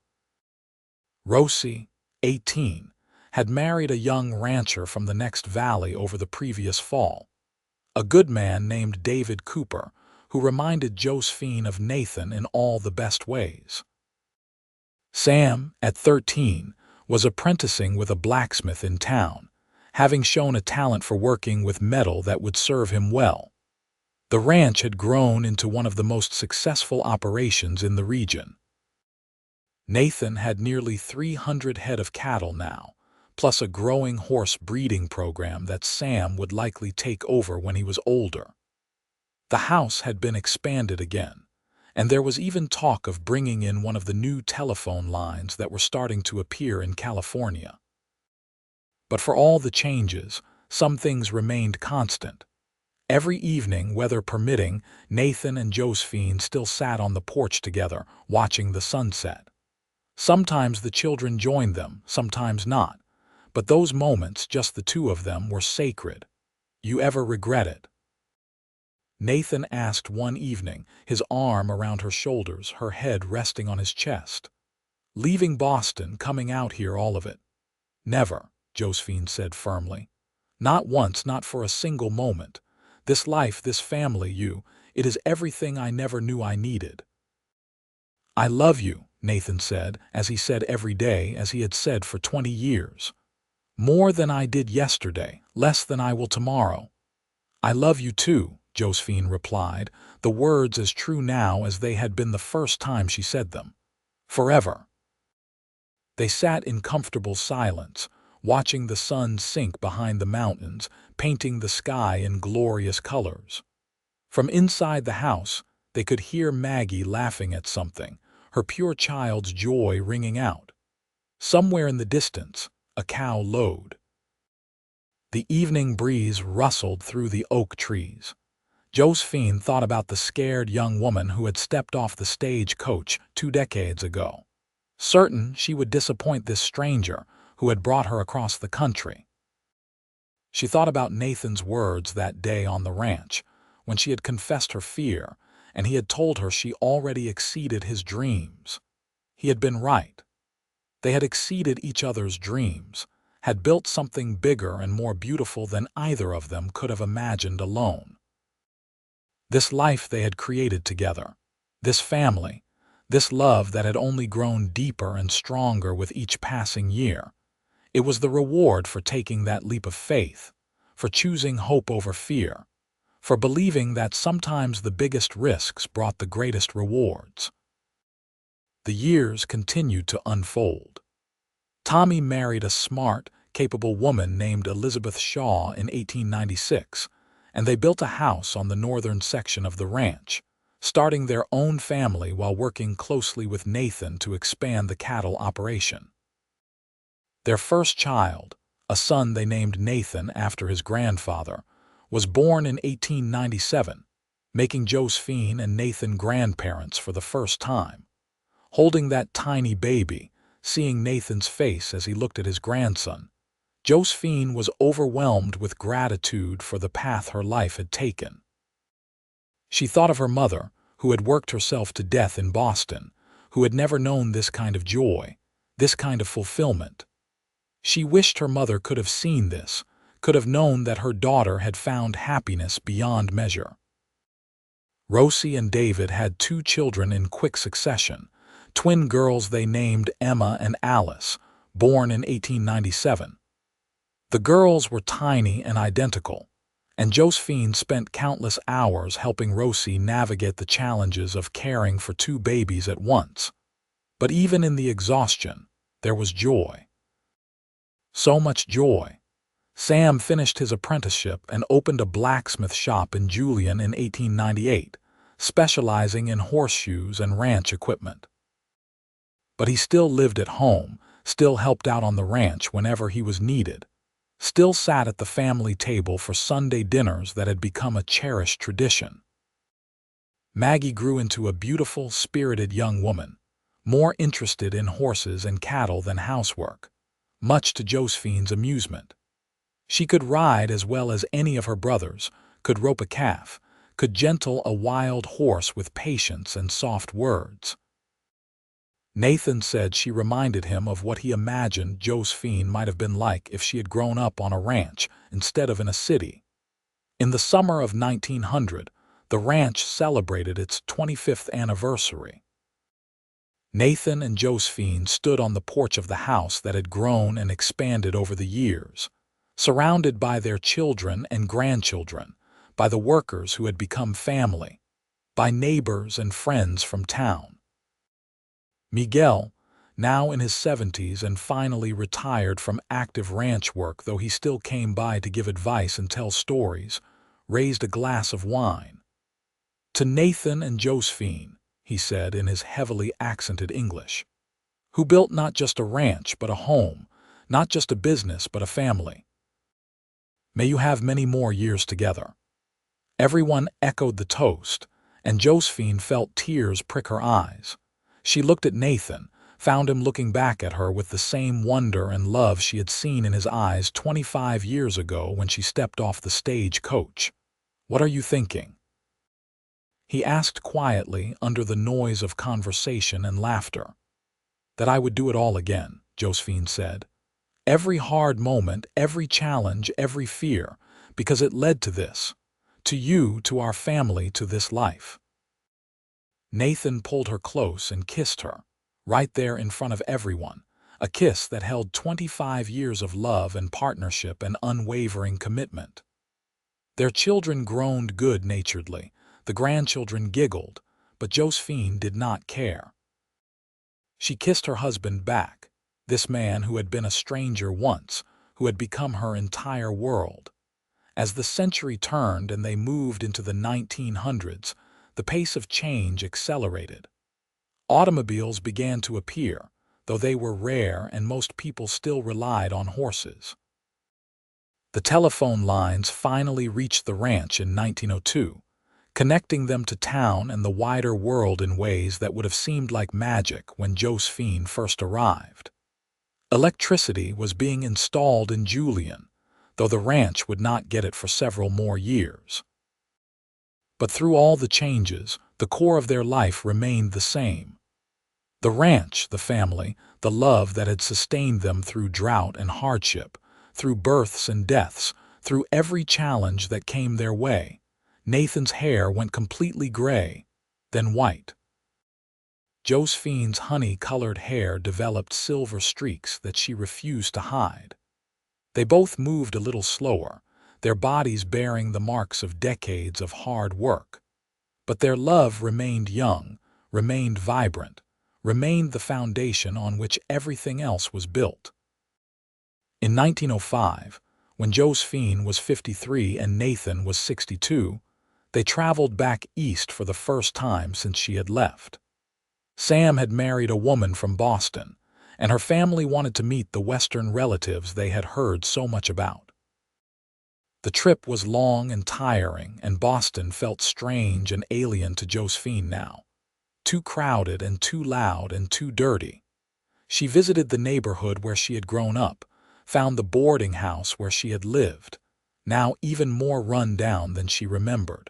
Rosie, 18, had married a young rancher from the next valley over the previous fall, a good man named David Cooper, who reminded Josephine of Nathan in all the best ways. Sam, at 13, was apprenticing with a blacksmith in town, having shown a talent for working with metal that would serve him well. The ranch had grown into one of the most successful operations in the region. Nathan had nearly 300 head of cattle now, plus a growing horse breeding program that Sam would likely take over when he was older. The house had been expanded again, and there was even talk of bringing in one of the new telephone lines that were starting to appear in California. But for all the changes, some things remained constant. Every evening, weather permitting, Nathan and Josephine still sat on the porch together, watching the sunset. Sometimes the children joined them, sometimes not, but those moments, just the two of them, were sacred. "You ever regret it?" Nathan asked one evening, his arm around her shoulders, her head resting on his chest. "Leaving Boston, coming out here, all of it?" "Never," Josephine said firmly. "Not once, not for a single moment. This life, this family, it is everything I never knew I needed." "I love you," Nathan said, as he said every day, as he had said for 20 years. "More than I did yesterday, less than I will tomorrow." "I love you too," Josephine replied, the words as true now as they had been the first time she said them. "Forever." They sat in comfortable silence, watching the sun sink behind the mountains, painting the sky in glorious colors. From inside the house, they could hear Maggie laughing at something, her pure child's joy ringing out. Somewhere in the distance, a cow lowed. The evening breeze rustled through the oak trees. Josephine thought about the scared young woman who had stepped off the stagecoach 2 decades ago. Certain she would disappoint this stranger who had brought her across the country. She thought about Nathan's words that day on the ranch, when she had confessed her fear, and he had told her she already exceeded his dreams. He had been right. They had exceeded each other's dreams, had built something bigger and more beautiful than either of them could have imagined alone. This life they had created together, this family, this love that had only grown deeper and stronger with each passing year. It was the reward for taking that leap of faith, for choosing hope over fear, for believing that sometimes the biggest risks brought the greatest rewards. The years continued to unfold. Tommy married a smart, capable woman named Elizabeth Shaw in 1896, and they built a house on the northern section of the ranch, starting their own family while working closely with Nathan to expand the cattle operation. Their first child, a son they named Nathan after his grandfather, was born in 1897, making Josephine and Nathan grandparents for the first time. holding that tiny baby, seeing Nathan's face as he looked at his grandson. Josephine was overwhelmed with gratitude for the path her life had taken. She thought of her mother, who had worked herself to death in Boston, who had never known this kind of joy, this kind of fulfillment. She wished her mother could have seen this, could have known that her daughter had found happiness beyond measure. Rosie and David had 2 children in quick succession, twin girls they named Emma and Alice, born in 1897. The girls were tiny and identical, and Josephine spent countless hours helping Rosie navigate the challenges of caring for 2 babies at once. But even in the exhaustion, there was joy. So much joy. Sam finished his apprenticeship and opened a blacksmith shop in Julian in 1898, specializing in horseshoes and ranch equipment. But he still lived at home, still helped out on the ranch whenever he was needed, still sat at the family table for Sunday dinners that had become a cherished tradition. Maggie grew into a beautiful, spirited young woman, more interested in horses and cattle than housework, much to Josephine's amusement. She could ride as well as any of her brothers, could rope a calf, could gentle a wild horse with patience and soft words. Nathan said she reminded him of what he imagined Josephine might have been like if she had grown up on a ranch instead of in a city. In the summer of 1900, the ranch celebrated its 25th anniversary. Nathan and Josephine stood on the porch of the house that had grown and expanded over the years, surrounded by their children and grandchildren, by the workers who had become family, by neighbors and friends from town. Miguel, now in his 70s and finally retired from active ranch work, though he still came by to give advice and tell stories, raised a glass of wine. "To Nathan and Josephine," he said in his heavily accented English, "who built not just a ranch but a home, not just a business but a family. May you have many more years together." Everyone echoed the toast, and Josephine felt tears prick her eyes. She looked at Nathan, found him looking back at her with the same wonder and love she had seen in his eyes 25 years ago when she stepped off the stage coach. "What are you thinking?" he asked quietly under the noise of conversation and laughter. "That I would do it all again," Josephine said. "Every hard moment, every challenge, every fear, because it led to this, to you, to our family, to this life." Nathan pulled her close and kissed her, right there in front of everyone, a kiss that held 25 years of love and partnership and unwavering commitment. Their children groaned good-naturedly, the grandchildren giggled, but Josephine did not care. She kissed her husband back, this man who had been a stranger once, who had become her entire world. As the century turned and they moved into the 1900s, the pace of change accelerated. Automobiles began to appear, though they were rare and most people still relied on horses. The telephone lines finally reached the ranch in 1902, connecting them to town and the wider world in ways that would have seemed like magic when Josephine first arrived. Electricity was being installed in Julian, though the ranch would not get it for several more years. But through all the changes, the core of their life remained the same. The ranch, the family, the love that had sustained them through drought and hardship, through births and deaths, through every challenge that came their way. Nathan's hair went completely gray, then white. Josephine's honey-colored hair developed silver streaks that she refused to hide. They both moved a little slower, their bodies bearing the marks of decades of hard work. But their love remained young, remained vibrant, remained the foundation on which everything else was built. In 1905, when Josephine was 53 and Nathan was 62, they traveled back east for the first time since she had left. Sam had married a woman from Boston, and her family wanted to meet the Western relatives they had heard so much about. The trip was long and tiring, and Boston felt strange and alien to Josephine now. too crowded and too loud and too dirty. She visited the neighborhood where she had grown up, found the boarding house where she had lived, now even more run down than she remembered.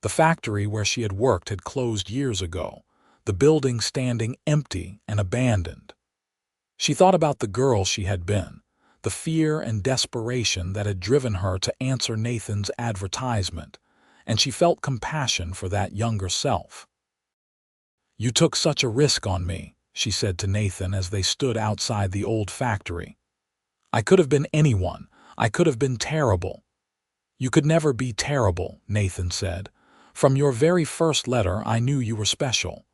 The factory where she had worked had closed years ago, the building standing empty and abandoned. She thought about the girl she had been, the fear and desperation that had driven her to answer Nathan's advertisement, and she felt compassion for that younger self. "You took such a risk on me," she said to Nathan as they stood outside the old factory. "I could have been anyone. I could have been terrible." "You could never be terrible," Nathan said. "From your very first letter I knew you were special.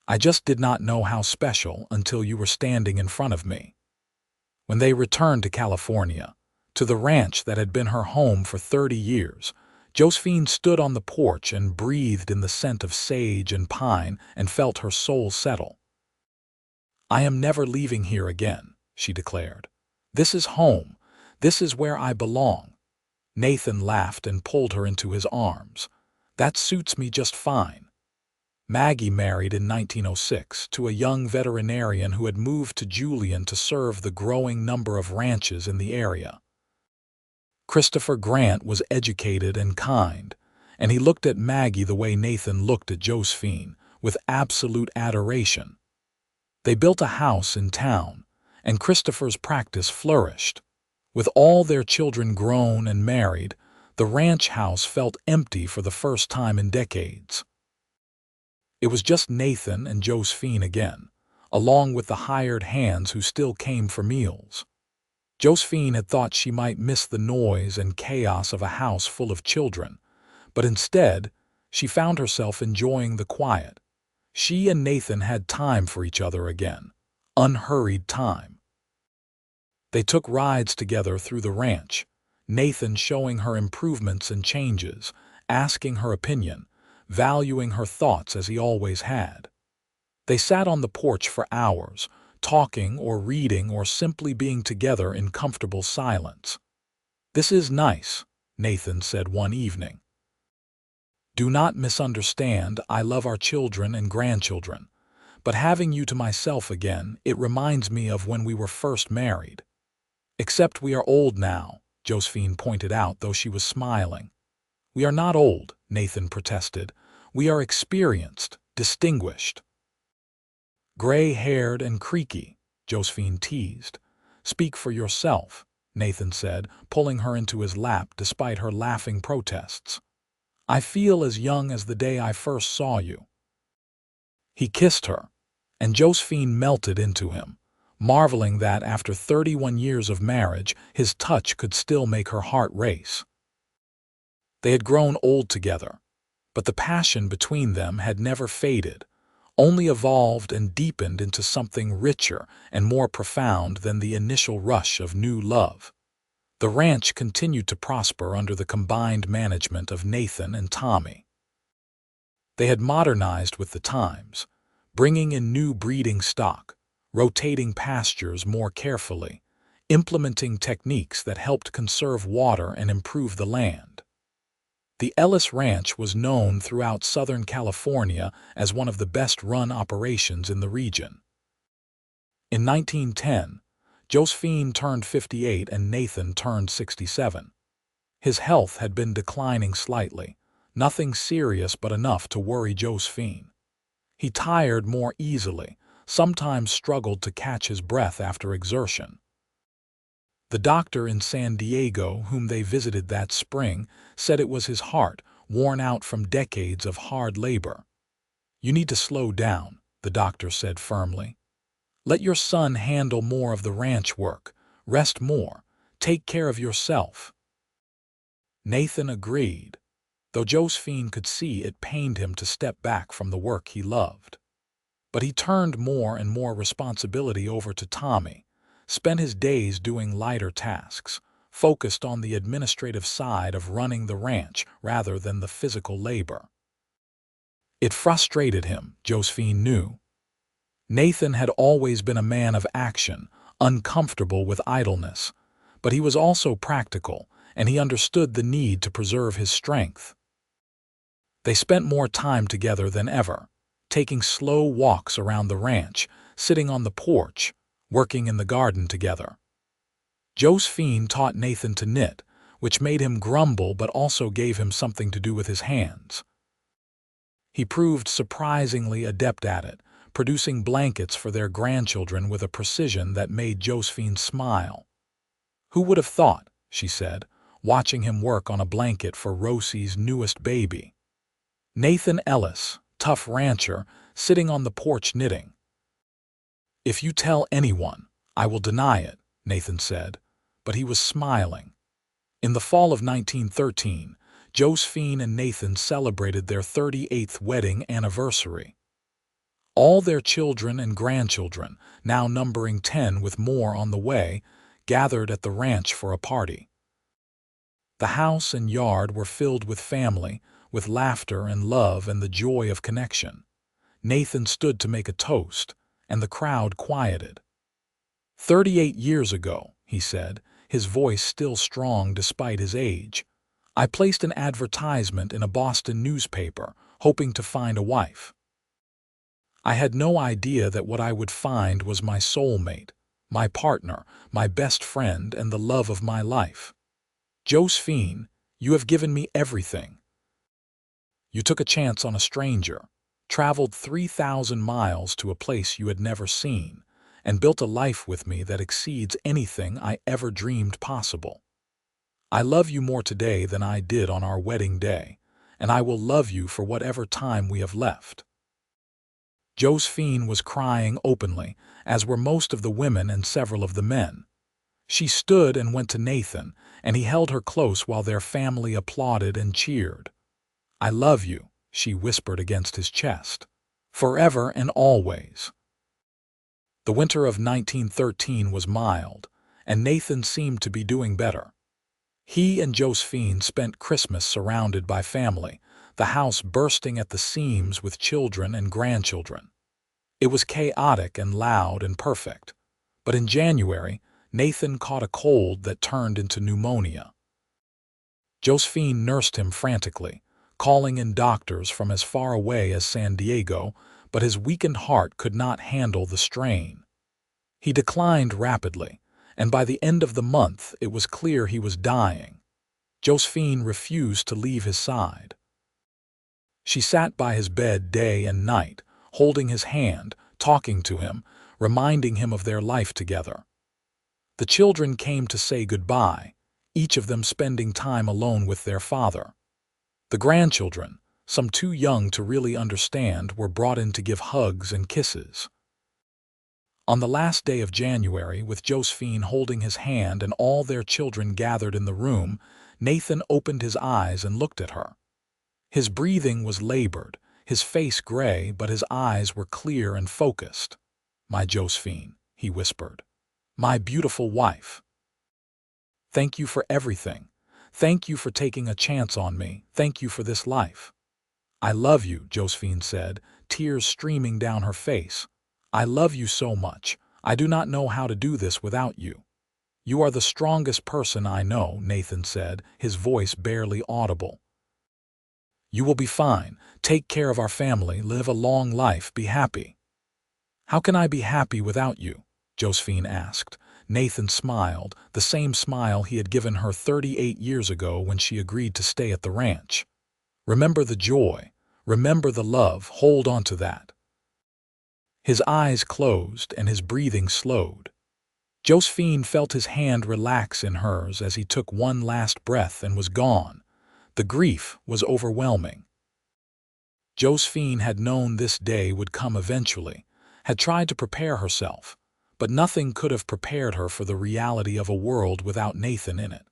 I just did not know how special until you were standing in front of me." When they returned to California, to the ranch that had been her home for 30 years, Josephine stood on the porch and breathed in the scent of sage and pine and felt her soul settle. "I am never leaving here again," she declared. "This is home. This is where I belong." Nathan laughed and pulled her into his arms. "That suits me just fine." Maggie married in 1906 to a young veterinarian who had moved to Julian to serve the growing number of ranches in the area. Christopher Grant was educated and kind, and he looked at Maggie the way Nathan looked at Josephine, with absolute adoration. They built a house in town, and Christopher's practice flourished. With all their children grown and married, the ranch house felt empty for the first time in decades. It was just Nathan and Josephine again, along with the hired hands who still came for meals. Josephine had thought she might miss the noise and chaos of a house full of children, but instead, she found herself enjoying the quiet. She and Nathan had time for each other again, unhurried time. They took rides together through the ranch, Nathan showing her improvements and changes, asking her opinion, valuing her thoughts as he always had. They sat on the porch for hours, talking or reading or simply being together in comfortable silence. "This is nice," Nathan said one evening. "Do not misunderstand, I love our children and grandchildren, but having you to myself again, it reminds me of when we were first married." "Except we are old now," Josephine pointed out, though she was smiling. "We are not old," Nathan protested. "We are experienced, distinguished." "Gray-haired and creaky," Josephine teased. "Speak for yourself," Nathan said, pulling her into his lap despite her laughing protests. "I feel as young as the day I first saw you." He kissed her, and Josephine melted into him, marveling that after 31 years of marriage, his touch could still make her heart race. They had grown old together, but the passion between them had never faded, only evolved and deepened into something richer and more profound than the initial rush of new love. The ranch continued to prosper under the combined management of Nathan and Tommy. They had modernized with the times, bringing in new breeding stock, rotating pastures more carefully, implementing techniques that helped conserve water and improve the land. The Ellis Ranch was known throughout Southern California as one of the best-run operations in the region. In 1910, Josephine turned 58 and Nathan turned 67. His health had been declining slightly, nothing serious but enough to worry Josephine. He tired more easily, sometimes struggled to catch his breath after exertion. The doctor in San Diego, whom they visited that spring, said it was his heart, worn out from decades of hard labor. "You need to slow down," the doctor said firmly. "Let your son handle more of the ranch work, rest more, take care of yourself." Nathan agreed, though Josephine could see it pained him to step back from the work he loved. But he turned more and more responsibility over to Tommy, spent his days doing lighter tasks, focused on the administrative side of running the ranch rather than the physical labor. It frustrated him, Josephine knew. Nathan had always been a man of action, uncomfortable with idleness, but he was also practical, and he understood the need to preserve his strength. They spent more time together than ever, taking slow walks around the ranch, sitting on the porch, working in the garden together. Josephine taught Nathan to knit, which made him grumble but also gave him something to do with his hands. He proved surprisingly adept at it, producing blankets for their grandchildren with a precision that made Josephine smile. "Who would have thought," she said, watching him work on a blanket for Rosie's newest baby. Nathan Ellis, tough rancher, sitting on the porch knitting. "If you tell anyone, I will deny it," Nathan said, but he was smiling. In the fall of 1913, Josephine and Nathan celebrated their 38th wedding anniversary. All their children and grandchildren, now numbering 10 with more on the way, gathered at the ranch for a party. The house and yard were filled with family, with laughter and love and the joy of connection. Nathan stood to make a toast, and the crowd quieted. 38 years ago," he said, his voice still strong despite his age, "I placed an advertisement in a Boston newspaper, hoping to find a wife. I had no idea that what I would find was my soulmate, my partner, my best friend, and the love of my life. Josephine, you have given me everything. You took a chance on a stranger, traveled 3,000 miles to a place you had never seen, and built a life with me that exceeds anything I ever dreamed possible. I love you more today than I did on our wedding day, and I will love you for whatever time we have left." Josephine was crying openly, as were most of the women and several of the men. She stood and went to Nathan, and he held her close while their family applauded and cheered. "I love you," she whispered against his chest, "forever and always." The winter of 1913 was mild, and Nathan seemed to be doing better. He and Josephine spent Christmas surrounded by family, the house bursting at the seams with children and grandchildren. It was chaotic and loud and perfect, but in January, Nathan caught a cold that turned into pneumonia. Josephine nursed him frantically, calling in doctors from as far away as San Diego, but his weakened heart could not handle the strain. He declined rapidly, and by the end of the month it was clear he was dying. Josephine refused to leave his side. She sat by his bed day and night, holding his hand, talking to him, reminding him of their life together. The children came to say goodbye, each of them spending time alone with their father. The grandchildren, some too young to really understand, were brought in to give hugs and kisses. On the last day of January, with Josephine holding his hand and all their children gathered in the room, Nathan opened his eyes and looked at her. His breathing was labored, his face gray, but his eyes were clear and focused. "My Josephine," he whispered, "my beautiful wife. Thank you for everything. Thank you for taking a chance on me. Thank you for this life." "I love you," Josephine said, tears streaming down her face. "I love you so much. I do not know how to do this without you." "You are the strongest person I know," Nathan said, his voice barely audible. "You will be fine. Take care of our family, live a long life, be happy." "How can I be happy without you?" Josephine asked. Nathan smiled, the same smile he had given her 38 years ago when she agreed to stay at the ranch. "Remember the joy. Remember the love. Hold on to that." His eyes closed and his breathing slowed. Josephine felt his hand relax in hers as he took one last breath and was gone. The grief was overwhelming. Josephine had known this day would come eventually, had tried to prepare herself, but nothing could have prepared her for the reality of a world without Nathan in it.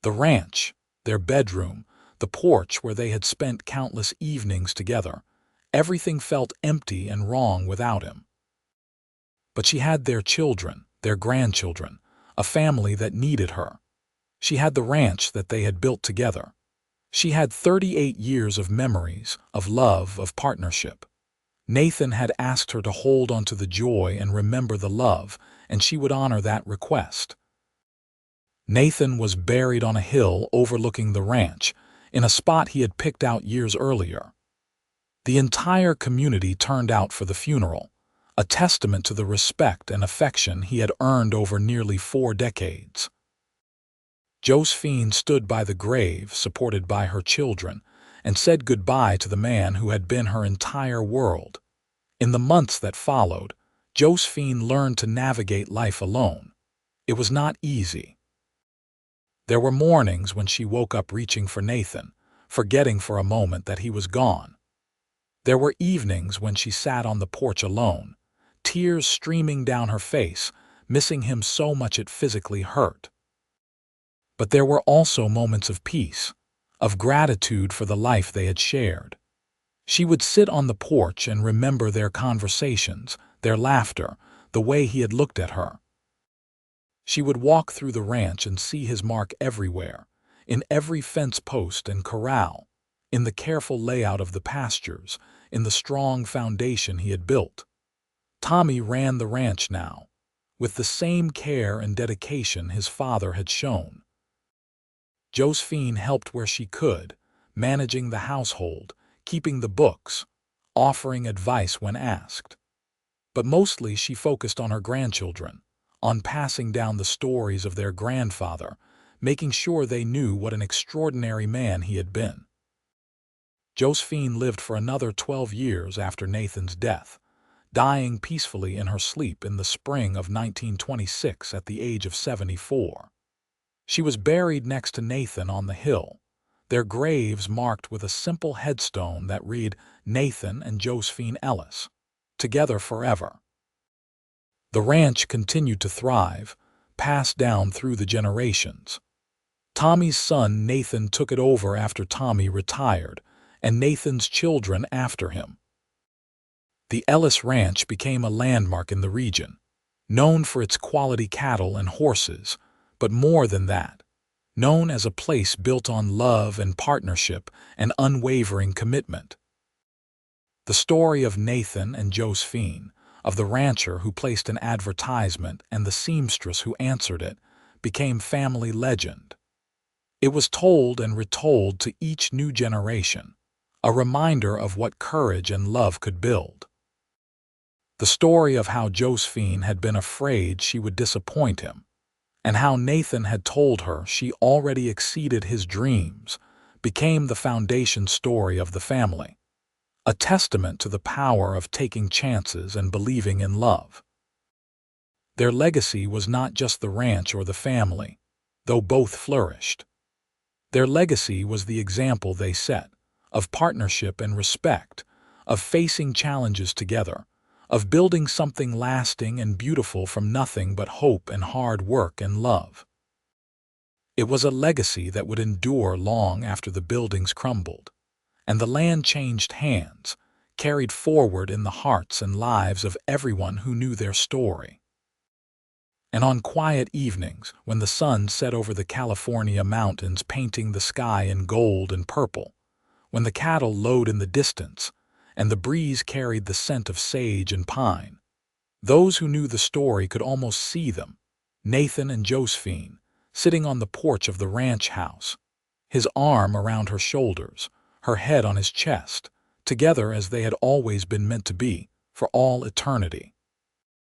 The ranch, their bedroom, the porch where they had spent countless evenings together, everything felt empty and wrong without him. But she had their children, their grandchildren, a family that needed her. She had the ranch that they had built together. She had 38 years of memories, of love, of partnership. Nathan had asked her to hold on to the joy and remember the love, and she would honor that request. Nathan was buried on a hill overlooking the ranch, in a spot he had picked out years earlier. The entire community turned out for the funeral, a testament to the respect and affection he had earned over nearly 4 decades. Josephine stood by the grave, supported by her children, and said goodbye to the man who had been her entire world. In the months that followed, Josephine learned to navigate life alone. It was not easy. There were mornings when she woke up reaching for Nathan, forgetting for a moment that he was gone. There were evenings when she sat on the porch alone, tears streaming down her face, missing him so much it physically hurt. But there were also moments of peace, of gratitude for the life they had shared. She would sit on the porch and remember their conversations, their laughter, the way he had looked at her. She would walk through the ranch and see his mark everywhere, in every fence post and corral, in the careful layout of the pastures, in the strong foundation he had built. Tommy ran the ranch now, with the same care and dedication his father had shown. Josephine helped where she could, managing the household, keeping the books, offering advice when asked. But mostly she focused on her grandchildren, on passing down the stories of their grandfather, making sure they knew what an extraordinary man he had been. Josephine lived for another 12 years after Nathan's death, dying peacefully in her sleep in the spring of 1926 at the age of 74. She was buried next to Nathan on the hill, their graves marked with a simple headstone that read, "Nathan and Josephine Ellis, together forever." The ranch continued to thrive, passed down through the generations. Tommy's son Nathan took it over after Tommy retired, and Nathan's children after him. The Ellis Ranch became a landmark in the region, known for its quality cattle and horses, but more than that, known as a place built on love and partnership and unwavering commitment. The story of Nathan and Josephine, of the rancher who placed an advertisement and the seamstress who answered it, became family legend. It was told and retold to each new generation, a reminder of what courage and love could build. The story of how Josephine had been afraid she would disappoint him, and how Nathan had told her she already exceeded his dreams, became the foundation story of the family, a testament to the power of taking chances and believing in love. Their legacy was not just the ranch or the family, though both flourished. Their legacy was the example they set, of partnership and respect, of facing challenges together, of building something lasting and beautiful from nothing but hope and hard work and love. It was a legacy that would endure long after the buildings crumbled, and the land changed hands, carried forward in the hearts and lives of everyone who knew their story. And on quiet evenings, when the sun set over the California mountains painting the sky in gold and purple, when the cattle lowed in the distance, and the breeze carried the scent of sage and pine, those who knew the story could almost see them, Nathan and Josephine, sitting on the porch of the ranch house, his arm around her shoulders, her head on his chest, together as they had always been meant to be, for all eternity.